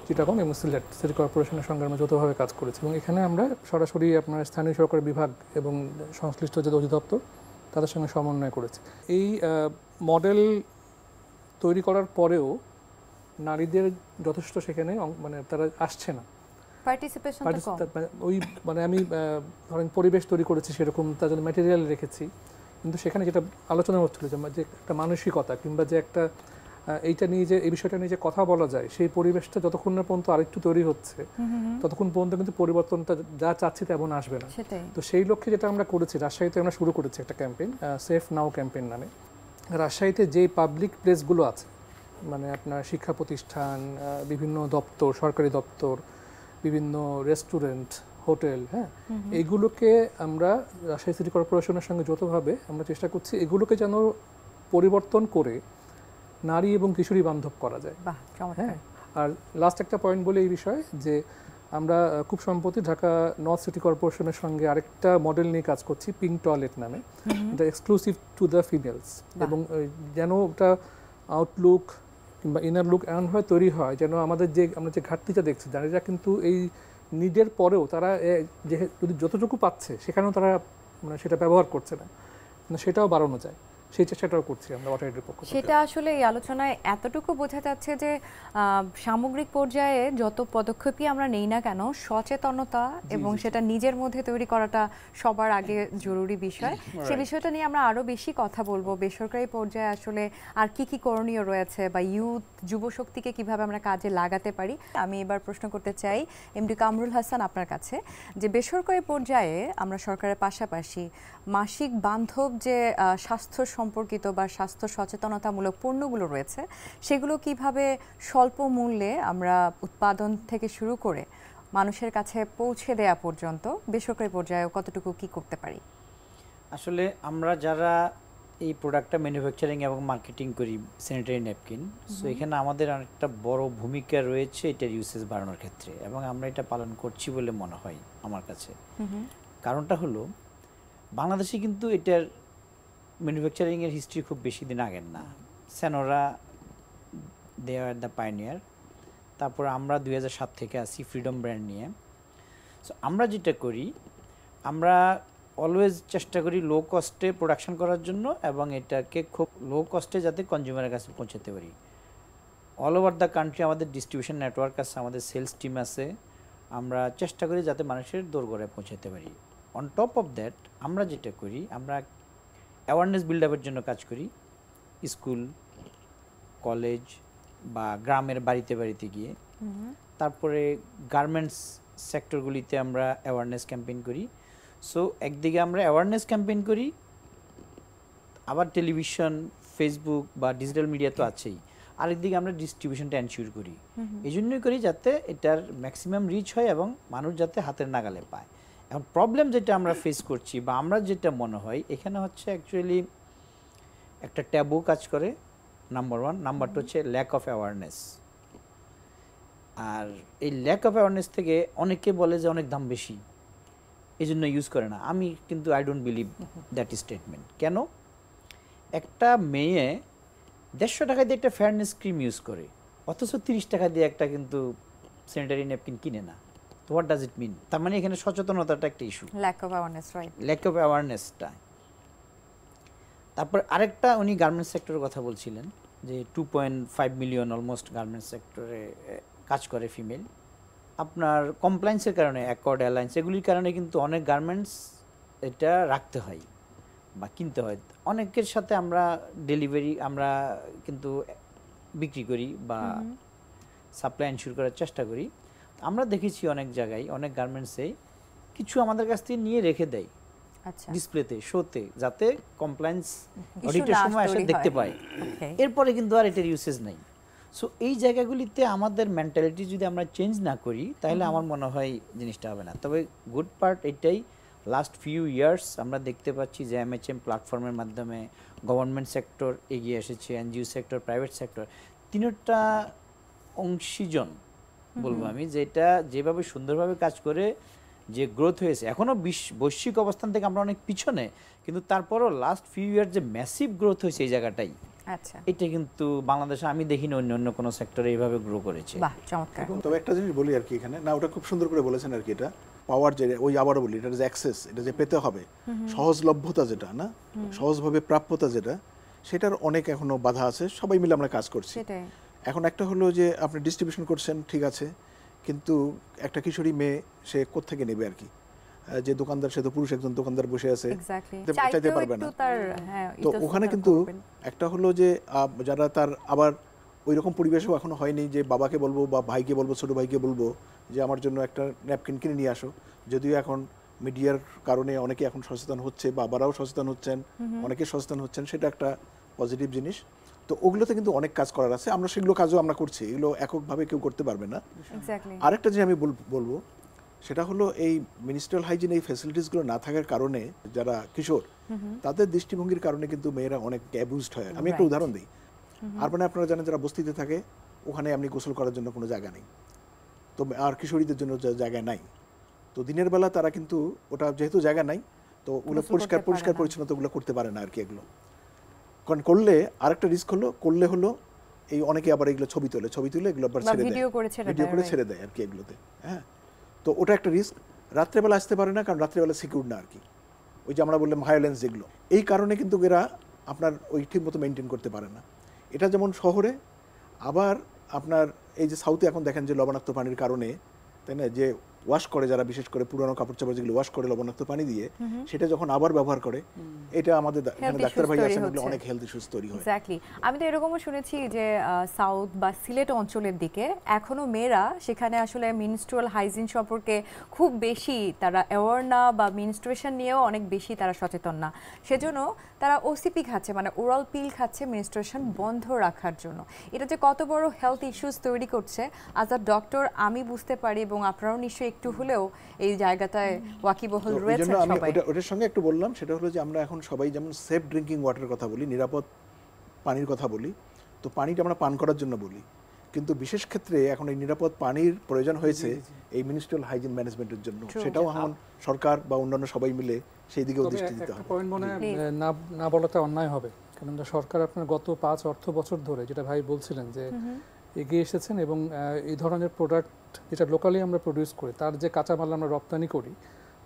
চিটাগং এবং সিলেট সিটি কর্পোরেশনের সঙ্গে আমরা যৌথভাবে কাজ করেছি এবং এখানে আমরা সরাসরি আপনার স্থানীয় সরকার বিভাগ এবং সংশ্লিষ্ট যে অধিদপ্তর তাদের সঙ্গে সমন্বয় করেছি। এই মডেল তৈরি করার পরেও নারীদের যথেষ্ট সেখানে মানে তারা আসছে না, ওই মানে আমি ধরেন পরিবেশ তৈরি করেছি সেরকম, তার জন্য ম্যাটেরিয়াল রেখেছি, কিন্তু সেখানে যেটা আলোচনা হচ্ছিল যে একটা মানসিকতা কিংবা যে একটা এইটা নিয়ে যে এই বিষয়টা নিয়ে যে কথা বলা যায় সেই পরিবেশটা যতক্ষণ না পর্যন্ত আরেকটু তৈরি হচ্ছে ততক্ষণ পর্যন্ত কিন্তু পরিবর্তনটা যা চাচ্ছি তেমন আসবে না। তো সেই লক্ষ্যে যেটা আমরা করেছি, রাজশাহীতে আমরা শুরু করেছি একটা ক্যাম্পেইন, সেফ নাও ক্যাম্পেইন নামে। রাজশাহীতে যে পাবলিক প্লেসগুলো আছে, মানে আপনার শিক্ষা প্রতিষ্ঠান, বিভিন্ন দপ্তর, সরকারি দপ্তর, বিভিন্ন রেস্টুরেন্ট, হোটেল, হ্যাঁ, এইগুলোকে আমরা রাজশাহী সিটি কর্পোরেশনের সঙ্গে যৌথভাবে আমরা চেষ্টা করছি এগুলোকে যেন পরিবর্তন করে নারী এবং কিশোরী বান্ধব করা যায়। হ্যাঁ, আর লাস্ট একটা পয়েন্ট বলে এই বিষয়ে যে আমরা খুব সম্প্রতি ঢাকা নর্থ সিটি কর্পোরেশনের সঙ্গে আরেকটা মডেল নিয়ে কাজ করছি, পিঙ্ক টয়লেট নামে, এটা এক্সক্লুসিভ টু দ্য ফিমেলস, এবং যেন ওটা আউটলুক কিংবা ইনার লুক এমনভাবে তৈরি হয় যেন আমাদের আমরা যে ঘাটতিটা দেখছি, নারীরা কিন্তু এই নিডের পরেও তারা যদি যতটুকু পাচ্ছে সেখানেও তারা মানে সেটা ব্যবহার করছে না, সেটাও বাড়ানো যায়, সেই চেষ্টাটাও করছি আমরা ওয়াটার এইডের পক্ষ থেকে। সেটা আসলে এই আলোচনায় এতটুকু বোঝা যাচ্ছে যে সামগ্রিক পর্যায়ে যত পদক্ষেপই আমরা নেই না কেন, সচেতনতা এবং সেটা নিজের মধ্যে তৈরি করাটা সবার আগে জরুরি বিষয়। সেই বিষয়টা নিয়ে আমরা আরও বেশি কথা বলবো। বেসরকারি পর্যায়ে আসলে আর কি কি করণীয় রয়েছে বা যুবশক্তিকে কিভাবে আমরা কাজে লাগাতে পারি। আমি এবার প্রশ্ন করতে চাই এমডি কামরুল হাসান আপনার কাছে, যে বেসরকারি পর্যায়ে আমরা সরকারের পাশাপাশি মাসিক বান্ধব যে স্বাস্থ্য সম্পর্কিত বা স্বাস্থ্য সচেতনতামূলক পণ্যগুলো রয়েছে সেগুলো কিভাবে স্বল্প মূল্যে আমরা উৎপাদন থেকে শুরু করে মানুষের কাছে পৌঁছে দেয়া পর্যন্ত বেসরকারি পর্যায়ে কতটুকু কি করতে পারি? আসলে আমরা যারা এই প্রোডাক্টটা ম্যানুফ্যাকচারিং এবং মার্কেটিং করি, স্যানিটারি ন্যাপকিন, সো এখানে আমাদের অনেকটা বড় ভূমিকা রয়েছে এটার ইউসেজ বাড়ানোর ক্ষেত্রে, এবং আমরা এটা পালন করছি বলে মনে হয় আমার কাছে। কারণটা হলো বাংলাদেশে কিন্তু এটার ম্যানুফ্যাকচারিংয়ের হিস্ট্রি খুব বেশি দিন আগের না। সেনোরা দে আর দ্য পাইনিয়ার, তারপর আমরা 2007 থেকে আসি ফ্রিডম ব্র্যান্ড নিয়ে। সো আমরা যেটা করি, আমরা অলওয়েজ চেষ্টা করি লো কস্টে প্রোডাকশন করার জন্য, এবং এটাকে খুব লো কস্টে যাতে কনজিউমারের কাছে পৌঁছাতে পারি। অল ওভার দ্য কান্ট্রি আমাদের ডিস্ট্রিবিউশন নেটওয়ার্ক আছে, আমাদের সেলস টিম আছে, আমরা চেষ্টা করি যাতে মানুষের দোরগোড়ায় পৌঁছাতে পারি। অন টপ অফ দ্যাট আমরা যেটা করি, আমরা অ্যাওয়ারনেস বিল্ড আপের জন্য কাজ করি, স্কুল, কলেজ বা গ্রামের বাড়িতে বাড়িতে গিয়ে। তারপরে গার্মেন্টস সেক্টরগুলিতে আমরা অ্যাওয়ারনেস ক্যাম্পেইন করি। সো একদিকে আমরা অ্যাওয়ারনেস ক্যাম্পেইন করি, আবার টেলিভিশন, ফেসবুক বা ডিজিটাল মিডিয়া তো আছেই, আরেকদিকে আমরা ডিস্ট্রিবিউশনটা এনশিওর করি। এই জন্যই করি যাতে এটার ম্যাক্সিমাম রিচ হয় এবং মানুষ যাতে হাতের নাগালে পায়। এখন প্রবলেম যেটা আমরা ফেস করছি বা আমরা যেটা মনে হয় এখানে হচ্ছে অ্যাকচুয়ালি একটা ট্যাবু কাজ করে, নাম্বার ওয়ান। নাম্বার টু হচ্ছে ল্যাক অফ অ্যাওয়ারনেস। আর এই ল্যাক অফ অ্যাওয়ারনেস থেকে অনেকে বলে যে অনেক দাম বেশি, এই জন্য ইউজ করে না। আমি কিন্তু I don't believe that statement. কেন? একটা মেয়ে 150 টাকা দিয়ে একটা ফেয়ারনেস ক্রিম ইউজ করে, অথচ 30 টাকা দিয়ে একটা কিন্তু স্যানিটারি ন্যাপকিন কিনে না। তো হোয়াট ডাজ ইট মিন? তার মানে এখানে সচেতনতাটা একটা issue, lack of awareness, right? Lack of অ্যাওয়ারনেসটা। তারপর আরেকটা উনি গার্মেন্টস সেক্টরের কথা বলছিলেন যে 2.5 মিলিয়ন অলমোস্ট গার্মেন্টস সেক্টরে কাজ করে ফিমেল। আপনার কমপ্লায়েন্সের কারণে, অ্যাকর্ড এয়ারলাইন্স, এগুলির কারণে কিন্তু অনেক গার্মেন্টস এটা রাখতে হয় বা কিনতে হয়। অনেকের সাথে আমরা ডেলিভারি আমরা কিন্তু বিক্রি করি বা সাপ্লাই এনশিওর করার চেষ্টা করি। আমরা দেখেছি অনেক জায়গায়, অনেক গার্মেন্টসে কিছু আমাদের কাছ থেকে নিয়ে রেখে দেয় ডিসপ্লেতে, শোতে, যাতে কমপ্লায়েন্স অডিটের সময় এসে দেখতে পায়। এরপরে কিন্তু আর এটার ইউসেজ নাই। সো এই জায়গাগুলিতে আমাদের মেন্টালিটি যদি আমরা চেঞ্জ না করি তাহলে আমার মনে হয় জিনিসটা হবে না। তবে গুড পার্ট এটাই, লাস্ট ফিউ ইয়ার্স আমরা দেখতে পাচ্ছি যে এমএচএম প্ল্যাটফর্মের মাধ্যমে গভর্নমেন্ট সেক্টর এগিয়ে এসেছে, এনজিও সেক্টর, প্রাইভেট সেক্টর, তিনটা অংশীজন বলবো আমি, যেটা যেভাবে সুন্দরভাবে কাজ করে যে গ্রোথ হয়েছে, এখনো বৈশ্বিক অবস্থান থেকে আমরা অনেক পিছনে, কিন্তু তারপরও লাস্ট ফিউ ইয়ার যে ম্যাসিভ গ্রোথ হয়েছে এই জায়গাটাই, আচ্ছা, এটা কিন্তু বাংলাদেশে আমি দেখিনি অন্য কোনো সেক্টরে এইভাবে গ্রো করেছে। বাহ চমৎকার। তবে একটা জিনিস বলি আর কি এখানে, না ওটা খুব সুন্দর করে বলেছেন আর কি, এটা পাওয়ার যে ওই আবারও বলি, এটা যে অ্যাক্সেস, এটা যে পেতে হবে, সহজলভ্যতা যেটা না, সহজভাবে প্রাপ্যতা যেটা, সেটার অনেক এখনো বাধা আছে। সবাই মিলে আমরা কাজ করছি। সেটাই। এখন একটা হলো যে আপনি ডিস্ট্রিবিউশন করছেন, ঠিক আছে, কিন্তু একটা কিশোরী মেয়ে সে কোত্থেকে নেবে আর কি, যে দোকানদার, সে তো পুরুষ একজন দোকানদার বসে আছে, চাইতে পারবে না। তো ওখানে কিন্তু একটা হলো যে যারা তার আবার ওই রকম পরিবেশও এখনো হয়নি যে বাবাকে বলবো বা ভাইকে বলবো, ছোট ভাইকে বলবো যে আমার জন্য একটা ন্যাপকিন কিনে নিয়ে আসো। যদিও এখন মিডিয়ার কারণে অনেকে এখন সচেতন হচ্ছে, বাবারাও সচেতন হচ্ছেন, অনেকে সচেতন হচ্ছেন, সেটা একটা পজিটিভ জিনিস। তো ওগুলোতে কিন্তু অনেক কাজ করার আছে, আমরা সেগুলো কাজও আমরা করছি, এগুলো এককভাবে কেউ করতে পারবে না। আরেকটা যে আমি বলবো সেটা হলো এই মিনিস্ট্রিয়াল হাইজিন এই ফ্যাসিলিটিসগুলো না থাকার কারণে যারা কিশোর, তাদের দৃষ্টিভঙ্গির কারণে কিন্তু মেয়েরা অনেক অ্যাবিউজড হয়। আমি একটা উদাহরণ দিই, আর মানে আপনারা জানেন যারা বস্তিতে থাকে ওখানে আপনি গোসল করার জন্য কোনো জায়গা নেই, তো আর কিশোরীদের জন্য জায়গা নাই, তো দিনের বেলা তারা কিন্তু ওটা যেহেতু জায়গা নাই, তো ওগুলো পরিষ্কার পরিচ্ছন্নতা ওগুলো করতে পারে না আর কি। এগুলো কারণ করলে আরেকটা রিস্ক হলো, করলে হলো এই অনেকে আবার এগুলো ছবি তুলে এগুলো আবার ভিডিও করে ছেড়ে দেয় আর কি এগুলোতে। হ্যাঁ, তো ওটা একটা রিস্ক। রাত্রেবেলা আসতে পারে না, কারণ রাত্রেবেলা সিকিউর না আর কি, ওই যে আমরা বললাম ভায়োলেন্স যেগুলো, এই কারণে কিন্তু এরা আপনার ওই ঠিক মতো মেনটেন করতে পারে না। এটা যেমন শহরে, আবার আপনার এই যে সাউথে এখন দেখেন যে লবণাক্ত পানির কারণে, তাই না, যে ওয়াশ করে যারা, বিশেষ করে পুরনো কাপড় চাপড় যেগুলো ওয়াশ করে লবণাক্ত পানি দিয়ে, সেটা যখন আবার ব্যবহার করে, এটা আমাদের এখানে ডাক্তার ভাই আছেন, এগুলো অনেক হেলথ ইস্যুস তৈরি হয়। এক্স্যাক্টলি। আমি তো এরকমও শুনেছি যে সাউথ বা সিলেট অঞ্চলের দিকে এখনো মেয়েরা সেখানে আসলে মিনস্ট্রুয়াল হাইজিন সম্পর্কে খুব বেশি তারা অ্যাওয়ার না, বা মিনস্ট্রুয়েশন নিয়েও অনেক বেশি তারা সচেতন না, সেজন্য তারা ওসিপি খাচ্ছে, মানে ওরাল পিল খাচ্ছে মেনস্ট্রুয়েশন বন্ধ রাখার জন্য। এটা যে কত বড় হেলথ ইস্যুস তৈরি করছে অ্যাজ আ ডক্টর আমি বুঝতে পারি, এবং আপনারাও নিশ্চয়ই একটু হলেও এই জায়গাটায় ওয়াকিবহল রয়েছে সবাই। ওটার সঙ্গে একটু বললাম, সেটা হলো যে আমরা এখন সবাই যেমন সেফ ড্রিঙ্কিং ওয়াটার কথা বলি, নিরাপদ পানির কথা বলি, তো পানিটা আমরা পান করার জন্য বলি, কিন্তু বিশেষ ক্ষেত্রে এখন এই নিরাপদ পানির প্রয়োজন হয়েছে এই মিনিস্ট্রিয়াল হাইজিন ম্যানেজমেন্টের জন্য। সেটাও এখন সরকার বা অন্যান্য সবাই মিলে সেই দিকেও দৃষ্টি দিতে হবে। পয়েন্ট মনে না বলাটা অন্যায় হবে, কারণ সরকার আপনার গত 5 অর্থ বছর ধরে, যেটা ভাই বলছিলেন, যে এগিয়ে এসেছেন এবং এই ধরনের প্রোডাক্ট যেটা লোকালি আমরা প্রডিউস করি, তার যে কাঁচামাল আমরা রপ্তানি করি,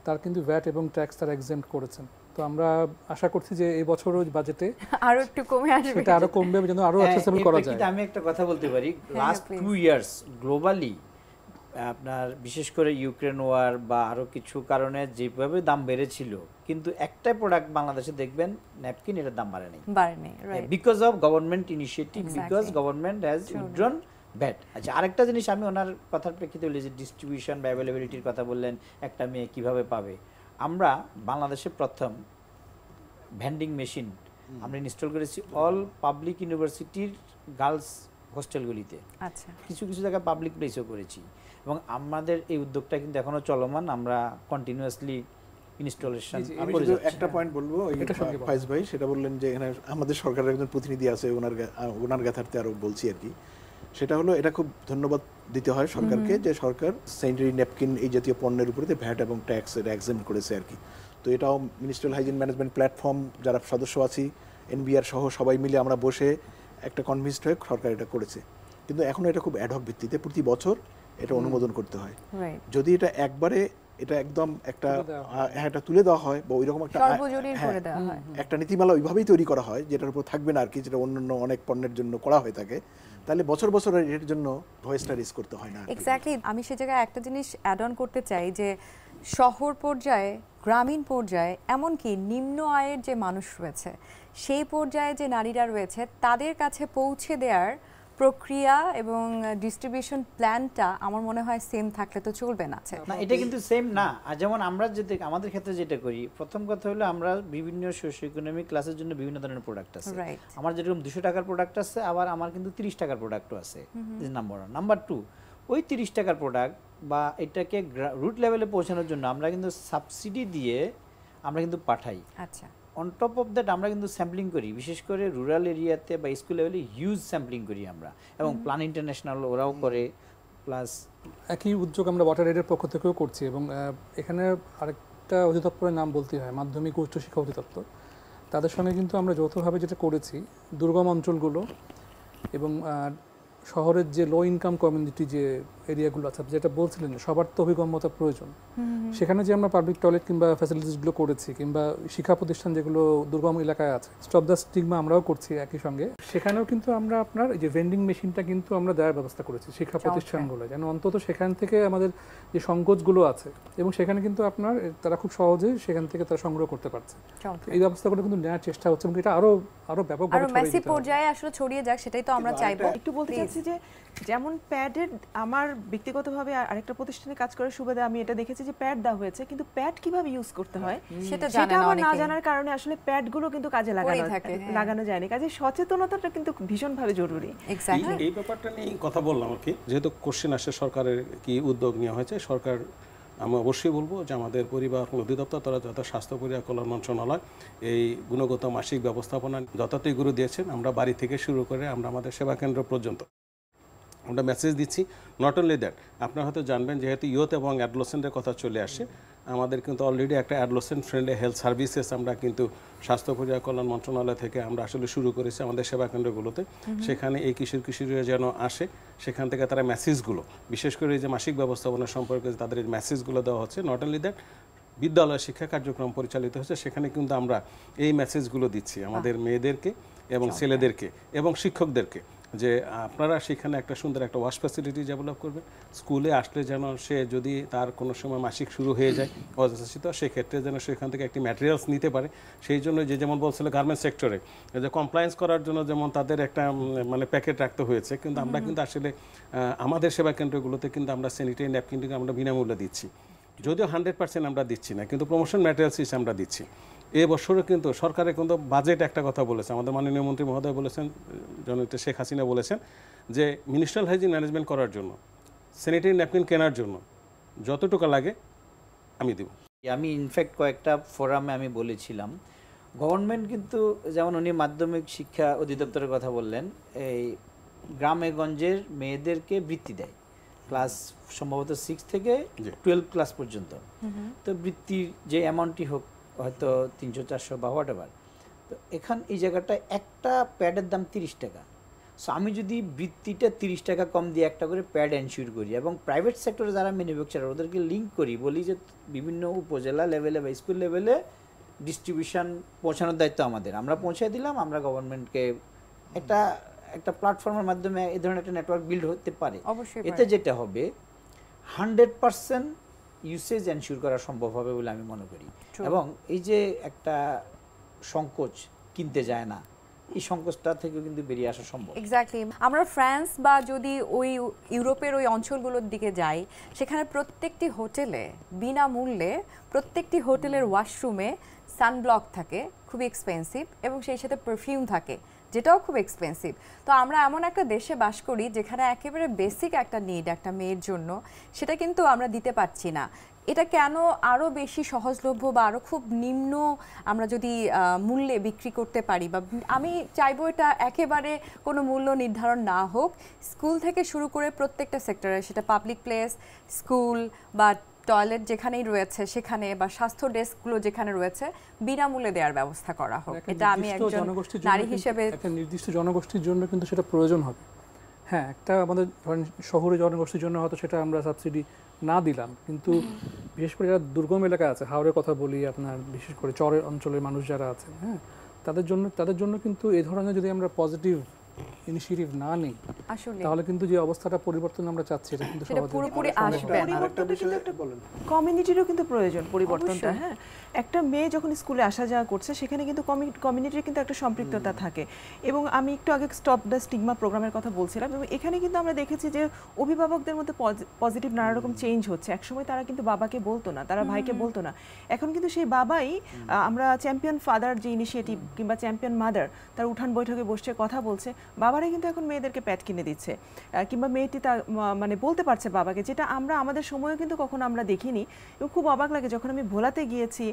তার কিন্তু ভ্যাট এবং ট্যাক্স তার এক্সেম্পট করেছেন। তো আমরা আশা করছি যে এই বছরও বাজেটে আরো একটু কমে আসবে, এটা আরো কমবে, যেন আরো অ্যাক্সেসিবল করা যায়। আমি একটা কথা বলতে পারি, লাস্ট 2 ইয়ার্স গ্লোবালি আপনার বিশেষ করে ইউক্রেন ওয়ার বা আরো কিছু কারণে যেভাবে দাম বেড়েছিল, কিন্তু একটা প্রোডাক্ট বাংলাদেশে দেখবেন ন্যাপকিন, এটার দাম বাড়েনি, because of government initiative, because government has withdrawn VAT. আচ্ছা, আরেকটা জিনিস আমি ওনার কথার প্রেক্ষিতে বলি, যে ডিস্ট্রিবিউশন বা অ্যাভেলেবিলিটির কথা বললেন, একটা মেয়ে কিভাবে পাবে। আমরা বাংলাদেশে প্রথম ভ্যান্ডিং মেশিন আমরা ইনস্টল করেছি অল পাবলিক ইউনিভার্সিটির গার্লস হোস্টেলগুলিতে। আচ্ছা, কিছু জায়গায় পাবলিক প্লেসও করেছি, এবং আমাদের এই উদ্যোগটা কিন্তু এখনো চলমান, আমরা কন্টিনিউয়াসলি ইনস্টলেশন। আমি শুধু একটা পয়েন্ট বলবো, ফাইজ ভাই সেটা বললেন যে এখানে আমাদের সরকারের একজন প্রতিনিধি আছে, ওনার গাথার্থে আরো বলছি আর কি, সেটা হলো এটা খুব ধন্যবাদ দিতে হয় সরকারকে, যে সরকার স্যানিটারি ন্যাপকিন এই জাতীয় পণ্যের উপরে ভ্যাট এবং ট্যাক্স এটা এক্সেম্পট করেছে আর কি। তো এটাও মিনিস্ট্রিয়াল হাইজিন ম্যানেজমেন্ট প্ল্যাটফর্ম যারা সদস্য আছি, এনবিআর সহ সবাই মিলে আমরা বসে একটা কনভিন্সড হয়ে সরকার এটা করেছে। কিন্তু এখন এটা খুব অ্যাডহক ভিত্তিতে প্রতি বছর এটা অনুমোদন করতে হয়। যদি এটা একবারে এটা একদম একটা তুলে দেওয়া হয়, বা ওইরকম একটা নীতিমালা ওইভাবেই তৈরি করা হয় যেটার উপর থাকবে না আর কি, যেটা অন্যান্য অনেক পণ্যের জন্য করা হয়ে থাকে, তাহলে বছর বছর এর জন্য ভয়েসটা রিস্ক করতে হয় না। এক্স্যাক্টলি। আমি সে জায়গায় একটা জিনিস অ্যাড অন করতে চাই, যে শহর পর্যায়ে, গ্রামীণ পর্যায়ে, এমনকি নিম্ন আয়ের যে মানুষ রয়েছে, সেই পর্যায়ে যে নারীরা রয়েছে, তাদের কাছে পৌঁছে দেওয়ার প্রক্রিয়া এবং ডিস্ট্রিবিউশন প্ল্যানটা আমার মনে হয় সেম থাকলে তো চলবে না। না, এটা কিন্তু সেম না। আর যেমন আমরা যদি আমাদের ক্ষেত্রে যেটা করি, প্রথম কথা হলো আমরা বিভিন্ন সোশিও ইকোনমিক ক্লাসের জন্য বিভিন্ন ধরনের প্রোডাক্ট আছে। আমার যেরকম 200 টাকার প্রোডাক্ট আছে, আবার আমার কিন্তু 30 টাকার প্রোডাক্টও আছে, নাম্বার 1। নাম্বার 2, ওই 30 টাকার প্রোডাক্ট বা এটাকে রুট লেভেলে পৌঁছানোর জন্য আমরা কিন্তু সাবসিডি দিয়ে আমরা কিন্তু পাঠাই। আচ্ছা, অন টপ অফ দ্যাট আমরা কিন্তু স্যাম্পলিং করি, বিশেষ করে রুরাল এরিয়াতে বা স্কুল লেভেলে হিউজ স্যাম্পলিং করি আমরা, এবং প্ল্যান ইন্টারন্যাশনাল ওরাও করে, প্লাস একই উদ্যোগ আমরা ওয়াটার এডের পক্ষ থেকেও করছি এবং এখানে আরেকটা অধিদপ্তরের নাম বলতে হয়, মাধ্যমিক ও উচ্চশিক্ষা অধিদপ্তর। তাদের সঙ্গে কিন্তু আমরা যৌথভাবে যেটা করেছি, দুর্গম অঞ্চলগুলো এবং শহরের যে লো ইনকাম কমিউনিটি যে এরিয়াগুলো আছে, যেটা বলছিলেন সবার তো অভিগম্যতা প্রয়োজন, সেখানে যে আমরা পাবলিক টয়লেট কিংবা ফ্যাসিলিটিসগুলো করেছি কিংবা শিক্ষা প্রতিষ্ঠান যেগুলো দুর্গম এলাকায় আছে, স্টপ দ্য স্টিগমা আমরাও করছি একই সঙ্গে। সেখানেও কিন্তু আমরা আপনার এই যে ভেন্ডিং মেশিনটা কিন্তু আমরা দেওয়ার ব্যবস্থা করেছি শিক্ষা প্রতিষ্ঠানগুলো, যেন অন্তত সেখান থেকে আমাদের যে সংকোচগুলো আছে এবং সেখানে কিন্তু আপনার তারা খুব সহজেই সেখান থেকে তারা সংগ্রহ করতে পারছে। এই ব্যবস্থাগুলো কিন্তু নেওয়ার চেষ্টা হচ্ছে এবং এটা আরো ব্যাপকভাবে মেসি পর্যায়ে আসলে ছড়িয়ে যাক, সেটাই তো আমরা চাইবো। একটু বলতে চাচ্ছি যে যেমন প্যাডের, আমার ব্যক্তিগতভাবে আরেকটা প্রতিষ্ঠানে কাজ করার সুবাদে আমি এটা দেখেছি যে প্যাড দেওয়া হয়েছে, কিন্তু প্যাড কিভাবে ইউজ করতে হয় সেটা আমার না জানার কারণে আসলে প্যাডগুলো কিন্তু কাজে লাগানো যায়নি। কাজে সচেতনতাটা কিন্তু ভীষণভাবে জরুরি। এই ব্যাপারটা নিয়ে কথা বললাম আর কি, যেহেতু কোশ্চেন আসে সরকারের কি উদ্যোগ নেওয়া হয়েছে। সরকার, আমি অবশ্যই বলবো যে আমাদের পরিবার অধিদপ্তর তারা যত স্বাস্থ্য পরিবার কল্যাণ মন্ত্রণালয় এই গুণগত মাসিক ব্যবস্থাপনা যতটাই গুরু দিয়েছেন, আমরা বাড়ি থেকে শুরু করে আমরা আমাদের সেবা কেন্দ্র পর্যন্ত আমরা মেসেজ দিচ্ছি। নট অনলি দ্যাট, আপনারা হয়তো জানবেন যেহেতু ইয়ুথ এবং অ্যাডোলেসেন্টের কথা চলে আসে, আমাদের কিন্তু অলরেডি একটা অ্যাডোলেসেন্ট ফ্রেন্ডলি হেলথ সার্ভিসেস আমরা কিন্তু স্বাস্থ্য পরিবার কল্যাণ মন্ত্রণালয় থেকে আমরা আসলে শুরু করেছি আমাদের সেবা কেন্দ্রগুলোতে। সেখানে এই কিশোরীরা যেন আসে, সেখান থেকে তারা মেসেজগুলো, বিশেষ করে এই যে মাসিক ব্যবস্থাপনা সম্পর্কে তাদের এই মেসেজগুলো দেওয়া হচ্ছে। নট অনলি দ্যাট, বিদ্যালয় শিক্ষা কার্যক্রম পরিচালিত হচ্ছে, সেখানে কিন্তু আমরা এই মেসেজগুলো দিচ্ছি আমাদের মেয়েদেরকে এবং ছেলেদেরকে এবং শিক্ষকদেরকে, যে আপনারা সেখানে একটা সুন্দর একটা ওয়াশ ফ্যাসিলিটি ডেভেলপ করবেন। স্কুলে আসলে যেন সে যদি তার কোনো সময় মাসিক শুরু হয়ে যায় অযাচিত, সেক্ষেত্রে যেন সেখান থেকে একটি ম্যাটেরিয়ালস নিতে পারে। সেই জন্য যে যেমন বলছিল গার্মেন্টস সেক্টরে যে কমপ্লায়েন্স করার জন্য যেমন তাদের একটা মানে প্যাকেট রাখতে হয়েছে, কিন্তু আমরা কিন্তু আসলে আমাদের সেবা কেন্দ্রগুলোতে কিন্তু আমরা স্যানিটারি ন্যাপকিন আমরা বিনামূল্যে দিচ্ছি। যদিও 100% আমরা দিচ্ছি না, কিন্তু প্রমোশন ম্যাটেরিয়ালস হিসেবে আমরা দিচ্ছি। এবছরও কিন্তু সরকারের কিন্তু বাজেট একটা কথা বলেছে, আমাদের মাননীয় মন্ত্রী মহোদয় বলেছেন, জননেত্রী শেখ হাসিনা বলেছেন যে মিনিস্ট্রিয়াল হাইজিন ম্যানেজমেন্ট করার জন্য, স্যানিটারি ন্যাপকিন কেনার জন্য যতটুকু লাগে আমি দেব। আমি ইনফ্যাক্ট কয়েকটা ফোরামে আমি বলেছিলাম, গভর্নমেন্ট কিন্তু যেমন উনি মাধ্যমিক শিক্ষা অধিদপ্তরের কথা বললেন, এই গ্রামে গঞ্জের মেয়েদেরকে বৃত্তি দেয় ক্লাস সম্ভবত 6 থেকে 12 ক্লাস পর্যন্ত। তো বৃত্তির যে অ্যামাউন্টটি হোক, হয়তো 300-400 বা হোয়াট এভার, তো এখান এই জায়গাটায় একটা প্যাডের দাম 30 টাকা। সো আমি যদি বৃত্তিটা 30 টাকা কম দিয়ে একটা করে প্যাড এনশিওর করি এবং প্রাইভেট সেক্টরে যারা ম্যানুফ্যাকচারার ওদেরকে লিঙ্ক করি, বলি যে বিভিন্ন উপজেলা লেভেলে বা স্কুল লেভেলে ডিস্ট্রিবিউশন পৌঁছানোর দায়িত্ব আমাদের, আমরা পৌঁছে দিলাম, আমরা গভর্নমেন্টকে একটা প্ল্যাটফর্মের মাধ্যমে এই ধরনের একটা নেটওয়ার্ক বিল্ড হতে পারে। এতে যেটা হবে 100% ইউসেজ এনশিওর করা সম্ভব হবে বলে আমি মনে করি। এবং এই যে একটা সংকোচ, কিনতে যায় না, এই সংকোচটা থেকে কিন্তু বেরিয়ে আসা সম্ভব। এক্স্যাক্টলি। আমরা ফ্রান্স বা যদি ওই ইউরোপের ওই অঞ্চলগুলোর দিকে যাই, সেখানে প্রত্যেকটি হোটেলে বিনামূল্যে প্রত্যেকটি হোটেলের ওয়াশরুমে সানব্লক থাকে, খুবই এক্সপেন্সিভ, এবং সেই সাথে পারফিউম থাকে, যেটাও খুব এক্সপেন্সিভ। তো আমরা এমন একটা দেশে বাস করি যেখানে একেবারে বেসিক একটা নিড একটা মেয়ের জন্য, সেটা কিন্তু আমরা দিতে পারছি না। এটা কেন আরও বেশি সহজলভ্য বা আরও খুব নিম্ন আমরা যদি মূল্যে বিক্রি করতে পারি, বা আমি চাইবো এটা একেবারে কোনো মূল্য নির্ধারণ না হোক, স্কুল থেকে শুরু করে প্রত্যেকটা সেক্টরে, সেটা পাবলিক প্লেস, স্কুল বা টয়লেট যেখানেই রয়েছে সেখানে, বা স্বাস্থ্য ডেস্কগুলো যেখানে রয়েছে, বিনামূল্যে দেওয়ার ব্যবস্থা করা হোক। এটা আমি একজন নারী হিসেবে একটা নির্দিষ্ট জনগোষ্ঠীর জন্য কিন্তু সেটা প্রয়োজন হবে। হ্যাঁ, একটা আমাদের ধরেন শহরে জনগোষ্ঠীর জন্য হয়তো সেটা আমরা সাবসিডি না দিলাম, কিন্তু বিশেষ করে যারা দুর্গম এলাকা আছে, হাওড়ের কথা বলি, আপনার বিশেষ করে চরের অঞ্চলের মানুষ যারা আছেন, হ্যাঁ, তাদের জন্য কিন্তু এই ধরনের যদি আমরা পজিটিভ ইনিশিয়েটিভ না নেই, তাহলে কিন্তু যে অবস্থাটা পরিবর্তন আমরা চাচ্ছি এটা কিন্তু পুরোপুরি আসবে না। কমিউনিটিরও কিন্তু প্রয়োজন পরিবর্তনটা। হ্যাঁ, একটা মেয়ে যখন স্কুলে আসা যাওয়া করছে, সেখানে কিন্তু কমিউনিটির কিন্তু একটা সম্পৃক্ততা থাকে। এবং আমি একটু আগে স্টপ দ্য স্টিগমা প্রোগ্রামের কথা বলছিলাম, এবং এখানে কিন্তু আমরা দেখেছি যে অভিভাবকদের মধ্যে পজিটিভ নানা রকম চেঞ্জ হচ্ছে। একসময় তারা কিন্তু বাবাকে বলতো না, তারা ভাইকে বলতো না, এখন কিন্তু সেই বাবাই, আমরা চ্যাম্পিয়ন ফাদার যে ইনিশিয়েটিভ কিংবা চ্যাম্পিয়ন মাদার, তার উঠান বৈঠকে বসে কথা বলছে, বাবারা কিন্তু এখন মেয়েদেরকে প্যাড কিনে দিচ্ছে, কিংবা মেয়েটি তার মানে বলতে পারছে বাবাকে, যেটা আমরা আমাদের সময়ও কিন্তু কখনো আমরা দেখিনি। এবং খুব অবাক লাগে যখন আমি ভোলাতে গিয়েছি,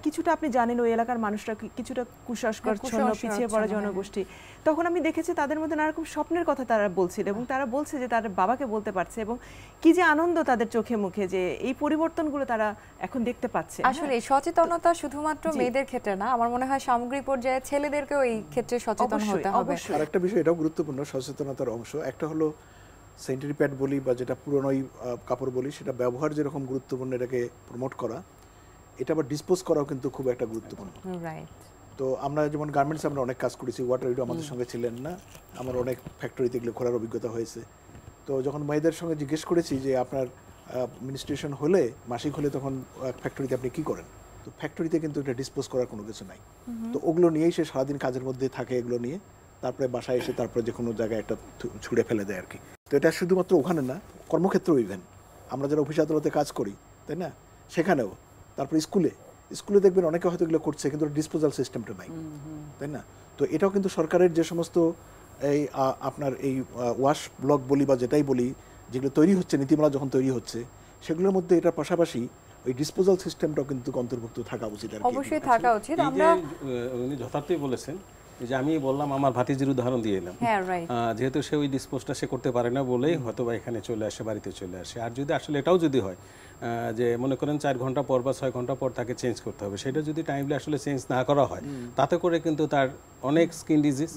কিছুটা আপনি জানেন ওই এলাকার মানুষরা কিছুটা কুসংস্কারচ্ছন্ন পিছিয়ে পড়া জনগোষ্ঠী, তখন আমি দেখেছি তাদের মধ্যে নানারকম স্বপ্নের কথা তারা বলছিল, এবং তারা বলছে যে তার বাবাকে বলতে পারছে, এবং কি যে আনন্দ তাদের চোখে মুখে যে এই পরিবর্তনগুলো তারা এখন দেখতে পাচ্ছে। আসলে সচেতনতা শুধুমাত্র মেয়েদের ক্ষেত্রে না, আমার মনে হয় সামগ্রিক পর্যায়ে ছেলেদেরকেও এই ক্ষেত্রে সচেতন হতে হবে। আর একটা বিষয় এটাও গুরুত্বপূর্ণ সচেতনতার অংশ, একটা হলো স্যানিটারি প্যাড বলি বা যেটা পুরনোই কাপড় বলি, সেটা ব্যবহার যেরকম গুরুত্বপূর্ণ, এটাকে প্রমোট করা, এটা আবার ডিসপোজ করাও কিন্তু খুব একটা গুরুত্বপূর্ণ। রাইট। তো আমরা যেমন গার্মেন্টস আমরা অনেক কাজ করেছি, ওয়াটার ইডও আমাদের সঙ্গে ছিলেন না, আমার অনেক ফ্যাক্টরিতে এগুলো করার অভিজ্ঞতা হয়েছে। তো যখন মেয়েদের সঙ্গে জিজ্ঞেস করেছি যে আপনার মিনিস্ট্রেশন হলে মাসিক হলে তখন ফ্যাক্টরিতে আপনি কি করেন, তো ফ্যাক্টরিতে কিন্তু এটা ডিসপোজ করার কোনো কিছু নাই। তো ওগুলো নিয়েই সে সারাদিন কাজের মধ্যে থাকে, এগুলো নিয়ে তারপরে বাসায় এসে তারপরে যে কোনো জায়গায় একটা ছুঁড়ে ফেলে দেয় আর কি। তো এটা শুধুমাত্র ওখানে না, কর্মক্ষেত্রেও ইভেন আমরা যারা অফিস আদালতে কাজ করি, তাই না, সেখানেও, তারপরে স্কুলে দেখবেন অনেকে হয়তো এগুলো করছে কিন্তু ডিসপোজাল সিস্টেমটা নাই, তাই না। তো এটাও কিন্তু সরকারের যে সমস্ত এই আপনার এই ওয়াশ ব্লক বলি বা যেটাই বলি, যেগুলো তৈরি হচ্ছে, নীতিমালা যখন তৈরি হচ্ছে, সেগুলোর মধ্যে এটার পাশাপাশি ওই ডিসপোজাল সিস্টেমটাও কিন্তু অন্তর্ভুক্ত থাকা উচিত আর কি। অবশ্যই থাকা উচিত। আমরা উনি যথার্থই বলেছেন, যে আমি বললাম আমার ভাতিজির উদাহরণ দিয়ে এলাম, যেহেতু সে ওই ডিসপোজটা সে করতে পারে না বলেই হয়তো বা এখানে চলে আসে, বাড়িতে চলে আসে। আর যদি আসলে এটাও যদি হয় যে মনে করেন 4 ঘন্টা পর বা 6 ঘন্টা পর তাকে চেঞ্জ করতে হবে, সেটা যদি টাইমলি আসলে চেঞ্জ না করা হয়, তাতে করে কিন্তু তার অনেক স্কিন ডিজিজ,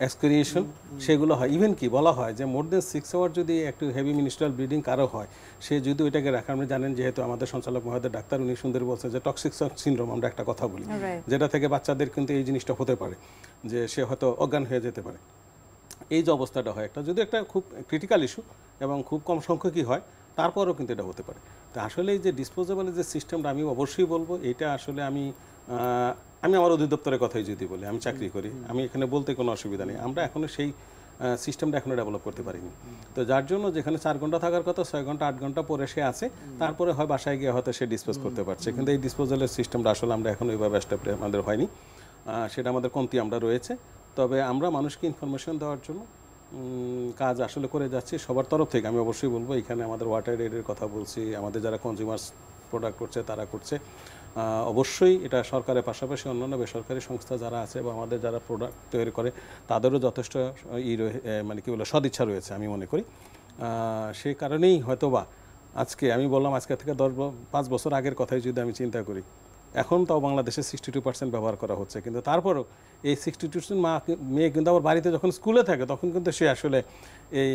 এক্সক্রিয়েশন সেগুলো হয়। ইভেন কি বলা হয় যে মোর দেন 6 আওয়ার যদি একটু হেভি মিনিস্ট্রাল ব্লিডিং কারো হয়, সে যদি ওইটাকে রাখা, আপনি জানেন যেহেতু আমাদের সঞ্চালক মহোদয় ডাক্তার উনি সুন্দর বলছেন যে টক্সিক শক সিনড্রোম আমরা একটা কথা বলি, যেটা থেকে বাচ্চাদের কিন্তু এই জিনিসটা হতে পারে যে সে হয়তো অজ্ঞান হয়ে যেতে পারে। এই যে অবস্থাটা হয়, একটা যদি একটা খুব ক্রিটিক্যাল ইস্যু এবং খুব কম সংখ্যকই হয়, তারপরেও কিন্তু এটা হতে পারে। তো আসলে এই যে ডিসপোজেবলের যে সিস্টেমটা, আমি অবশ্যই বলবো এটা আসলে আমি আমার অধিদপ্তরের কথাই যদি বলি, আমি চাকরি করি, আমি এখানে বলতে কোনো অসুবিধা নেই, আমরা এখনো সেই সিস্টেমটা এখনো ডেভেলপ করতে পারিনি। তো যার জন্য যেখানে 4 ঘন্টা থাকার কথা 6 ঘন্টা 8 ঘন্টা পরে সে আছে, তারপরে হয় বাসায় গিয়ে হয়তো সে ডিসপোজ করতে পারছে, কিন্তু এই ডিসপোজালের সিস্টেমটা আসলে আমরা এখন ওইভাবে স্টেপে আমাদের হয়নি, সেটা আমাদের কমতি আমরা রয়েছে। তবে আমরা মানুষকে ইনফরমেশন দেওয়ার জন্য কাজ আসলে করে যাচ্ছি সবার তরফ থেকে। আমি অবশ্যই বলবো এখানে আমাদের ওয়াটার এডের কথা বলছি, আমাদের যারা কনজিউমার্স প্রোডাক্ট করছে তারা করছে, অবশ্যই এটা সরকারের পাশাপাশি অন্যান্য বেসরকারি সংস্থা যারা আছে বা আমাদের যারা প্রোডাক্ট তৈরি করে তাদেরও যথেষ্ট মানে কি বলে সদিচ্ছা রয়েছে আমি মনে করি। সেই কারণেই হয়তো বা আজকে আমি বললাম, আজকে থেকে 5 বছর আগের কথাই যদি আমি চিন্তা করি, এখন তাও বাংলাদেশে 62% ব্যবহার করা হচ্ছে, কিন্তু তারপরও এই 62% মেয়ে কিন্তু আবার বাড়িতে যখন স্কুলে থাকে তখন কিন্তু সে আসলে এই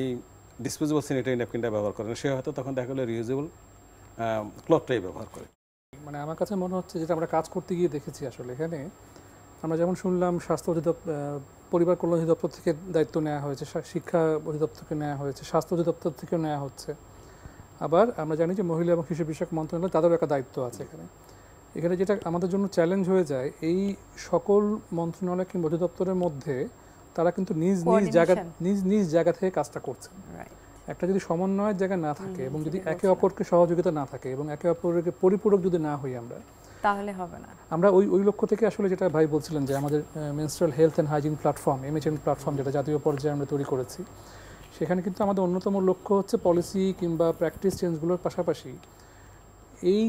ডিসপোজেবল স্যানিটারি ন্যাপকিনটা ব্যবহার করে না, সে হয়তো তখন দেখা গেলো রিউজেবল ক্লথটাই ব্যবহার করে। মানে আমার কাছে মনে হচ্ছে যেটা আমরা কাজ করতে গিয়ে দেখেছি, আসলে এখানে আমরা যেমন শুনলাম স্বাস্থ্য পরিবার কল্যাণ অধিদপ্তর থেকে দায়িত্ব নেওয়া হয়েছে, শিক্ষা অধিদপ্তর থেকে নেওয়া হয়েছে, স্বাস্থ্য অধিদপ্তর থেকেও নেওয়া হচ্ছে, আবার আমরা জানি যে মহিলা এবং শিশু বিষয়ক মন্ত্রণালয় তাদেরও একটা দায়িত্ব আছে এখানে যেটা আমাদের জন্য চ্যালেঞ্জ হয়ে যায়, এই সকল মন্ত্রণালয় কিংবা অধিদপ্তরের মধ্যে তারা কিন্তু নিজ জায়গা থেকে কাজটা করছেন। একটা যদি সমন্বয়ের জায়গা না থাকে এবং যদি একে অপরকে সহযোগিতা না থাকে এবং একে অপরকে পরিপূরক যদি না হই আমরা, তাহলে হবে না। আমরা ওই লক্ষ্য থেকে আসলে যেটা ভাই বলছিলেন যে আমাদের menstrual health and hygiene platform, MHN platform, যেটা জাতীয় পর্যায়ে আমরা তৈরি করেছি, সেখানে কিন্তু আমাদের অন্যতম লক্ষ্য হচ্ছে পলিসি কিংবা প্র্যাকটিস চেঞ্জগুলোর পাশাপাশি এই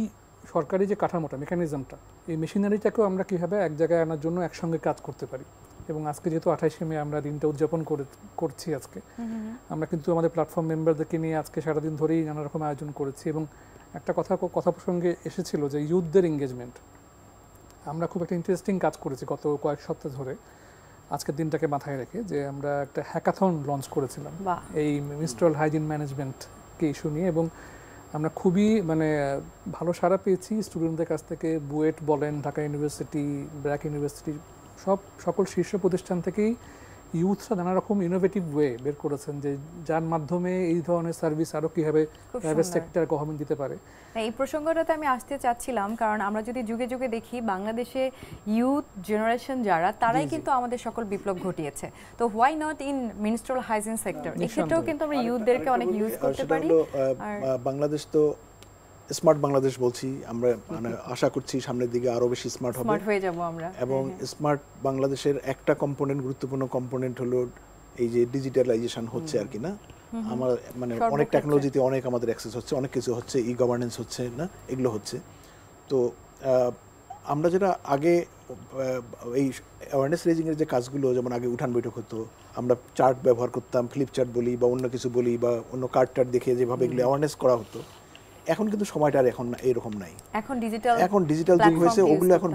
সরকারি যে কাঠামোটা, মেকানিজমটা, এই মেশিনারিটাকেও আমরা কীভাবে এক জায়গায় আনার জন্য একসঙ্গে কাজ করতে পারি। এবং আজকে যেহেতু 28শে মে আমরা দিনটা উদযাপন করছি, আজকে আমরা কিন্তু আমাদের প্ল্যাটফর্ম মেম্বারদেরকে নিয়ে আজকে সারাদিন ধরেই নানা রকম আয়োজন করেছি। এবং একটা কথা প্রসঙ্গে এসেছিল যে ইউথদের এঙ্গেজমেন্ট, আমরা খুব একটা ইন্টারেস্টিং কাজ করেছি গত কয়েক সপ্তাহ ধরে, আজকের দিনটাকে মাথায় রেখে, যে আমরা একটা হ্যাকাথন লঞ্চ করেছিলাম এই মেনস্ট্রুয়াল হাইজিন ম্যানেজমেন্টকে ইস্যু নিয়ে, এবং আমরা খুবই মানে ভালো সাড়া পেয়েছি স্টুডেন্টদের কাছ থেকে। বুয়েট বলেন, ঢাকা ইউনিভার্সিটি, ব্র্যাক ইউনিভার্সিটি, সকল শীর্ষ প্রতিষ্ঠান থেকেই ইউথরা নানা রকম ইনোভেটিভ ওয়ে বের করেছেন, যে যার মাধ্যমে এই ধরনের সার্ভিস আরও কীভাবে প্রাইভেট সেক্টর গভর্নমেন্ট দিতে পারে। এই প্রসঙ্গটাতে আমি আসতে চাচ্ছিলাম, কারণ আমরা যদি যুগে যুগে দেখি বাংলাদেশে ইউথ জেনারেশন যারা, তারাই কিন্তু আমাদের সকল বিপ্লব ঘটিয়েছে। তো why not in ministerial hygiene sector, এক্ষেত্রেও কিন্তু আমরা ইউথদেরকে অনেক ইউজ করতে পারি। বাংলাদেশ তো স্মার্ট বাংলাদেশ বলছি আমরা, মানে আশা করছি সামনের দিকে আরো বেশি স্মার্ট হবে, স্মার্ট হয়ে যাব আমরা। এবং স্মার্ট বাংলাদেশের একটা কম্পোনেন্ট, গুরুত্বপূর্ণ কম্পোনেন্ট হলো এই যে ডিজিটালাইজেশন হচ্ছে আর কি না, আমার মানে অনেক টেকনোলজিতে অনেক আমাদের অ্যাক্সেস হচ্ছে, অনেক কিছু হচ্ছে, ই গভর্নেন্স হচ্ছে না, এগুলো হচ্ছে। তো আমরা যেটা আগে এই অ্যাওয়ারনেস রেজিংয়ের যে কাজগুলো, যেমন আগে উঠান বৈঠক হতো, আমরা চার্ট ব্যবহার করতাম, ফ্লিপ চার্ট বলি বা অন্য কিছু বলি বা অন্য কার্ড টার্ট দেখে যেভাবে এগুলো অ্যাওয়ারনেস করা হতো, এখন কিন্তু সময়টা আর এখন এরকম নাই। এখন ডিজিটাল যুগ হয়েছে, ওগুলো এখন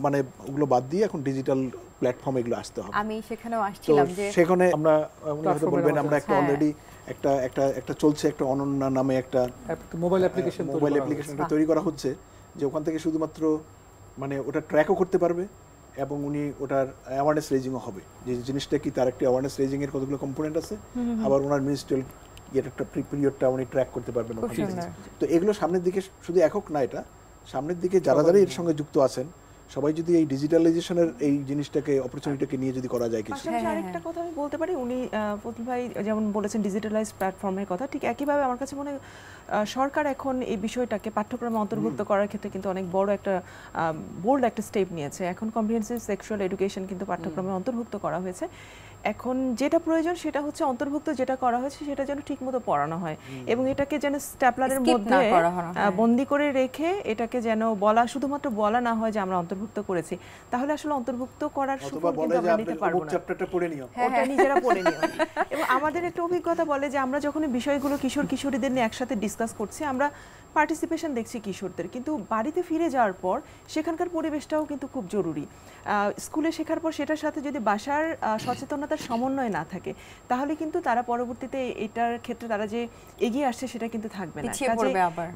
মানে ওগুলো বাদ দিয়ে এখন ডিজিটাল প্ল্যাটফর্ম এগুলো আসতে হবে। আমি সেখানেও আসছিলাম যে সেখানে আমরা হয়তো বলবেন আমরা একটা অলরেডি একটা চলছে, একটা অনন্যা নামে একটা মোবাইল অ্যাপ্লিকেশন তৈরি করা হচ্ছে, যে ওখান থেকে শুধুমাত্র মানে ওটা ট্র্যাকও করতে পারবে এবং উনি ওটার অ্যাওয়ারনেস রেজিংও হবে, যে জিনিসটা কি তার একটা অ্যাওয়ারনেস রেজিং এর কতগুলো কম্পোনেন্ট আছে, আবার ওনার মিনিস্ট্রিয়াল একটা পিরিয়ডটা উনি ট্র্যাক করতে পারবেন। তো এগুলো সামনের দিকে শুধু একক না, এটা সামনের দিকে যারা যারা এর সঙ্গে যুক্ত আছেন সবাই যদি এই ডিজিটালাইজেশনের এই জিনিসটাকে অপরচুনিটিকে নিয়ে যদি করা যায় কিছু। আরেকটা কথা আমি বলতে পারি, উনি ফজল ভাই যেমন বলেছেন ডিজিটালাইজ প্ল্যাটফর্মের কথা, ঠিক একইভাবে আমার কাছে মনে হয় সরকার এখন এই বিষয়টাকে পাঠ্যক্রমে অন্তর্ভুক্ত করার ক্ষেত্রে কিন্তু অনেক বড় একটা বোল্ড একটা স্টেপ নিয়েছে। এখন কম্প্রিহেনসিভ সেক্সুয়াল এডুকেশন কিন্তু পাঠ্যক্রমে অন্তর্ভুক্ত করা হয়েছে। এখন যেটা প্রয়োজন সেটা হচ্ছে অন্তর্ভুক্ত যেটা করা হয়েছে সেটা যেন ঠিকমতো পড়ানো হয়, এবং এটাকে যেন স্ট্যাপলারের মধ্যে বন্দি করে রেখে এটাকে যেন বলা, শুধুমাত্র বলা না হয় যে আমরা অন্তর্ভুক্ত করেছি, তাহলে আসলে অন্তর্ভুক্ত করার সুফল কিন্তু আমরা নিতে পারবো না, চ্যাপ্টারটা পড়ে নিও, ওটা নিজেরা পড়ে নিও। এবং আমাদের একটা অভিজ্ঞতা বলে যে আমরা যখন বিষয়গুলো কিশোর কিশোরীদের নিয়ে একসাথে ডিসকাস করছি, আমরা পার্টিসিপেশন দেখছি কিশোরদের, কিন্তু বাড়িতে ফিরে যাওয়ার পর সেখানকার পরিবেশটাও কিন্তু খুব জরুরি। স্কুলে শেখার পর সেটার সাথে যদি বাসার সচেতনতার সমন্বয় না থাকে, তাহলে কিন্তু তারা পরবর্তীতে এটার ক্ষেত্রে তারা যে এগিয়ে আসছে সেটা কিন্তু থাকবে না।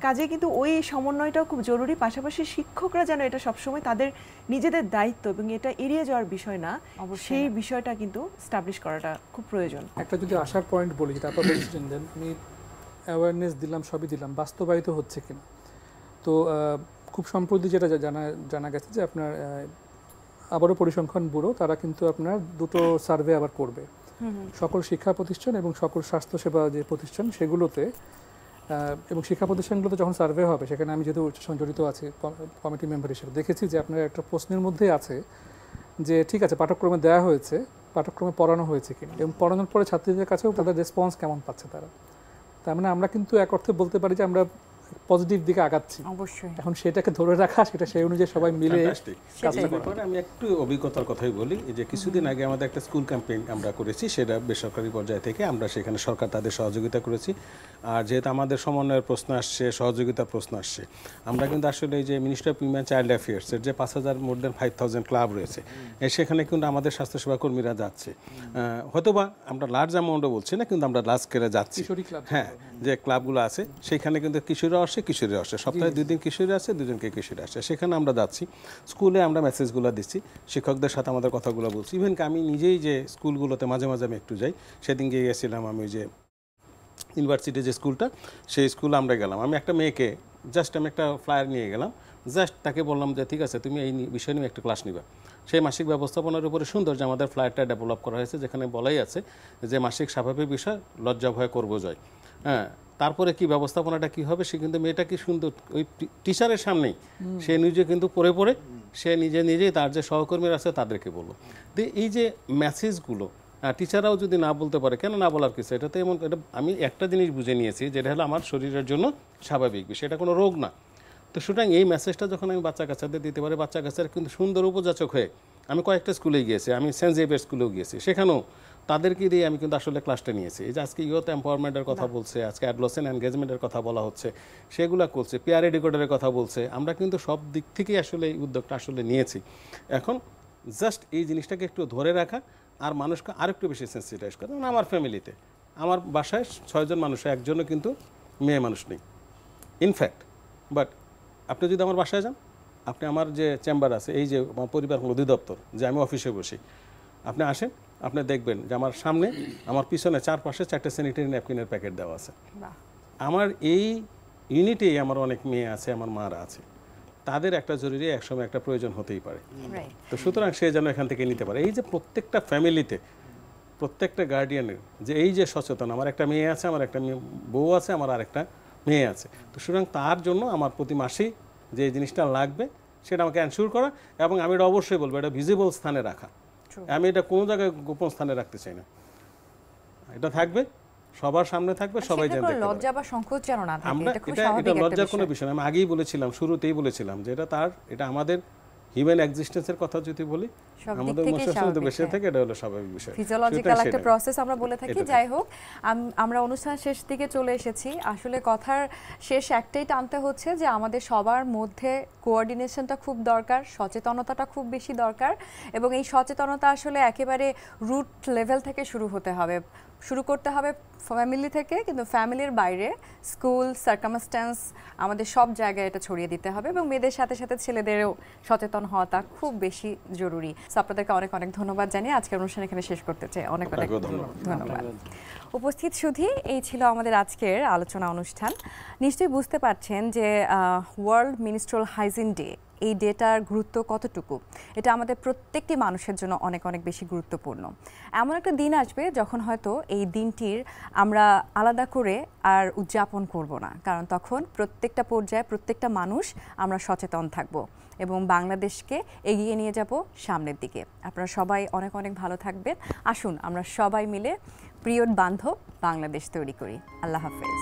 কাজে কিন্তু ওই সমন্বয়টাও খুব জরুরি। পাশাপাশি শিক্ষকরা যেন এটা সবসময় তাদের নিজেদের দায়িত্ব এবং এটা এড়িয়ে যাওয়ার বিষয় না, সেই বিষয়টা কিন্তু স্টাবলিশ করাটা খুব প্রয়োজন। একটা যদি আসার পয়েন্ট বলি, তারপর আমি অ্যাওয়ারনেস দিলাম, সবই দিলাম, বাস্তবায়িত হচ্ছে কিনা। তো খুব সম্প্রতি যেটা জানা গেছে যে আপনার আবারও পরিসংখ্যান ব্যুরো তারা কিন্তু আপনার দুটো সার্ভে আবার করবে সকল শিক্ষা প্রতিষ্ঠান এবং সকল স্বাস্থ্যসেবা যে প্রতিষ্ঠান সেগুলোতে, এবং শিক্ষা প্রতিষ্ঠানগুলোতে যখন সার্ভে হবে, সেখানে আমি যেহেতু জড়িত আছি কমিটি মেম্বার হিসেবে, দেখেছি যে আপনার একটা প্রশ্নের মধ্যে আছে যে ঠিক আছে পাঠ্যক্রমে দেওয়া হয়েছে, পাঠ্যক্রমে পড়ানো হয়েছে কিনা, এবং পড়ানোর পরে ছাত্রীদের কাছেও তাদের রেসপন্স কেমন পাচ্ছে তারা। তার মানে আমরা কিন্তু এক অর্থে বলতে পারি যে আমরা পজিটিভ দিকে আগাচ্ছি। অবশ্যই এখন সেটাকে ধরে রাখা, সেটা সেই অনুযায়ী সবাই মিলে কাজটা করা। আমি একটু অভিজ্ঞতার কথাই বলি, যে কিছুদিন আগে আমাদের একটা স্কুল ক্যাম্পেইন আমরা করেছি, সেটা বেসরকারি পর্যায় থেকে আমরা সেখানে সরকার তাদের সহযোগিতা করেছি। আর যেহেতু আমাদের সমন্বয়ের প্রশ্ন আসছে, সহযোগিতার প্রশ্ন আসছে, আমরা কিন্তু আসলে এই যে মিনিস্ট্রি অফ উইমেন চাইল্ড অ্যাফেয়ার্সের যে 5,000 মোর দেন 5,000 ক্লাব রয়েছে, সেখানে কিন্তু আমাদের স্বাস্থ্যসেবা কর্মীরা যাচ্ছে। হয়তোবা আমরা লার্জ অ্যামাউন্টও বলছি না, কিন্তু আমরা লার্জ স্কেলে যাচ্ছি। হ্যাঁ, যে ক্লাবগুলো আছে সেখানে কিন্তু কিশোররা আসে, কিশোরীরা আসে, সপ্তাহে 2 দিন কিশোরী আসে, 2 দিনকে কিশোরী আসে, সেখানে আমরা যাচ্ছি। স্কুলে আমরা মেসেজগুলো দিচ্ছি, শিক্ষকদের সাথে আমাদের কথাগুলো বলছি। ইভেন আমি নিজেই যে স্কুলগুলোতে মাঝে মাঝে আমি একটু যাই, সেদিন গিয়ে গেছিলাম আমি ওই যে ইউনিভার্সিটি যে স্কুলটা, সেই স্কুলে আমরা গেলাম। আমি একটা মেয়েকে আমি একটা ফ্লায়ার নিয়ে গেলাম, তাকে বললাম যে ঠিক আছে তুমি এই বিষয় নিয়ে একটা ক্লাস নিবা। সেই মাসিক ব্যবস্থাপনার উপরে সুন্দর যে আমাদের ফ্লায়ারটা ডেভেলপ করা হয়েছে, যেখানে বলাই আছে যে মাসিক স্বাভাবিক বিষয়, লজ্জা ভয় করবো জয়। হ্যাঁ, তারপরে কি ব্যবস্থাপনাটা কি হবে, সে কিন্তু মেয়েটা কি সুন্দর ওই টিচারের সামনেই সে নিজে কিন্তু পড়ে সে নিজেই তার যে সহকর্মীরা আছে তাদেরকে বললো। তো এই যে মেসেজগুলো টিচাররাও যদি না বলতে পারে, কেন না বলার কিছু, এটা তো এমন, এটা আমি একটা জিনিস বুঝে নিয়েছি, যেটা হলো আমার শরীরের জন্য স্বাভাবিক বিষয়, এটা কোনো রোগ না। তো সুতরাং এই মেসেজটা যখন আমি বাচ্চা কাচ্চাদের দিতে পারি, বাচ্চা কাচ্চারা কিন্তু সুন্দর উপযাচক হয়ে, আমি কয়েকটা স্কুলে গিয়েছি, আমি সেন্ট জেভিয়ার স্কুলেও গিয়েছি, সেখানেও তাদেরকে দিয়ে আমি কিন্তু আসলে ক্লাসটা নিয়েছি। এই যে আজকে ইয়ুথ এম্পাওয়ারমেন্টের কথা বলছে, আজকে অ্যাডোলেসেন্ট এনগেজমেন্টের কথা বলা হচ্ছে, সেগুলো করছে, পিয়ার এডুকেটরের কথা বলছে, আমরা কিন্তু সব দিক থেকেই আসলে এই উদ্যোগটা আসলে নিয়েছি। এখন জাস্ট এই জিনিসটাকে একটু ধরে রাখা আর মানুষকে আরেকটু বেশি সেন্সিটাইজ করা। যেমন আমার ফ্যামিলিতে, আমার বাসায় 6 জন মানুষ, একজনও কিন্তু মেয়ে মানুষ নেই ইনফ্যাক্ট। বাট আপনি যদি আমার বাসায় যান, আপনি আমার যে চেম্বার আছে, এই যে পরিবার অধিদপ্তর, যে আমি অফিসে বসি, আপনি আসেন, আপনি দেখবেন যে আমার সামনে, আমার পিছনে 4 পাশে 4টে স্যানিটারি ন্যাপকিনের প্যাকেট দেওয়া আছে। আমার এই ইউনিটেই আমার অনেক মেয়ে আছে, আমার মারা আছে, তাদের একটা জরুরি একসময় একটা প্রয়োজন হতেই পারে। তো সুতরাং সে যেন এখান থেকে নিতে পারে। এই যে প্রত্যেকটা ফ্যামিলিতে, প্রত্যেকটা গার্ডিয়ানের যে এই যে সচেতন, আমার একটা মেয়ে আছে, আমার একটা বউ আছে, আমার আরেকটা মেয়ে আছে। তো সুতরাং তার জন্য আমার প্রতি মাসেই যে জিনিসটা লাগবে সেটা আমাকে এনশিওর করা, এবং আমি এটা অবশ্যই বলবো এটা ভিজিবল স্থানে রাখা। আমি এটা কোনো জায়গায় গোপন স্থানে রাখতে চাই না, এটা থাকবে সবার সামনে থাকবে, সবাই জানতে পারবে। লজ্জা বা সংকোচ যেন না থাকে, আমরা এটা খুব এটা স্বাভাবিক একটা লজ্জার কোনো বিষয়। বিষয় না। আমি আগেই বলেছিলাম, শুরুতেই বলেছিলাম যে এটা আমাদের হিউম্যান এক্সিস্টেন্সের কথা যদি বলি, আমাদের মস্তিষ্কে বেঁচে থেকে এটা হলো স্বাভাবিক বিষয়, ফিজিওলজিক্যাল একটা প্রসেস আমরা বলে থাকি। যাই হোক, আমরা অনুষ্ঠান শেষ দিকে চলে এসেছি। আসলে কথার শেষ একটাই টানতে হচ্ছে যে আমাদের সবার মধ্যে কোঅর্ডিনেশনটা খুব দরকার, সচেতনতাটা খুব বেশি দরকার, এবং এই সচেতনতা আসলে একেবারে রুট লেভেল থেকে শুরু করতে হবে ফ্যামিলি থেকে, কিন্তু ফ্যামিলির বাইরে স্কুল, সার্কামস্ট্যান্স, আমাদের সব জায়গায় এটা ছড়িয়ে দিতে হবে, এবং মেয়েদের সাথে সাথে ছেলেদেরও সচেতন হওয়াটা খুব বেশি জরুরি। সো আপনাদেরকে অনেক অনেক ধন্যবাদ জানিয়ে আজকের অনুষ্ঠান এখানে শেষ করতে চাই। অনেক অনেক ধন্যবাদ। উপস্থিত সুধী, এই ছিল আমাদের আজকের আলোচনা অনুষ্ঠান। নিশ্চয়ই বুঝতে পারছেন যে ওয়ার্ল্ড মিনিস্ট্রাল হাইজিন ডে, এই ডেটার গুরুত্ব কতটুকু, এটা আমাদের প্রত্যেকটি মানুষের জন্য অনেক অনেক বেশি গুরুত্বপূর্ণ। এমন একটা দিন আসবে যখন হয়তো এই দিনটির আমরা আলাদা করে আর উদযাপন করব না, কারণ তখন প্রত্যেকটা পর্যায়ে প্রত্যেকটা মানুষ আমরা সচেতন থাকব এবং বাংলাদেশকে এগিয়ে নিয়ে যাব সামনের দিকে। আপনারা সবাই অনেক অনেক ভালো থাকবেন। আসুন আমরা সবাই মিলে প্রিয় বান্ধব বাংলাদেশ তৈরি করি। আল্লাহ হাফেজ।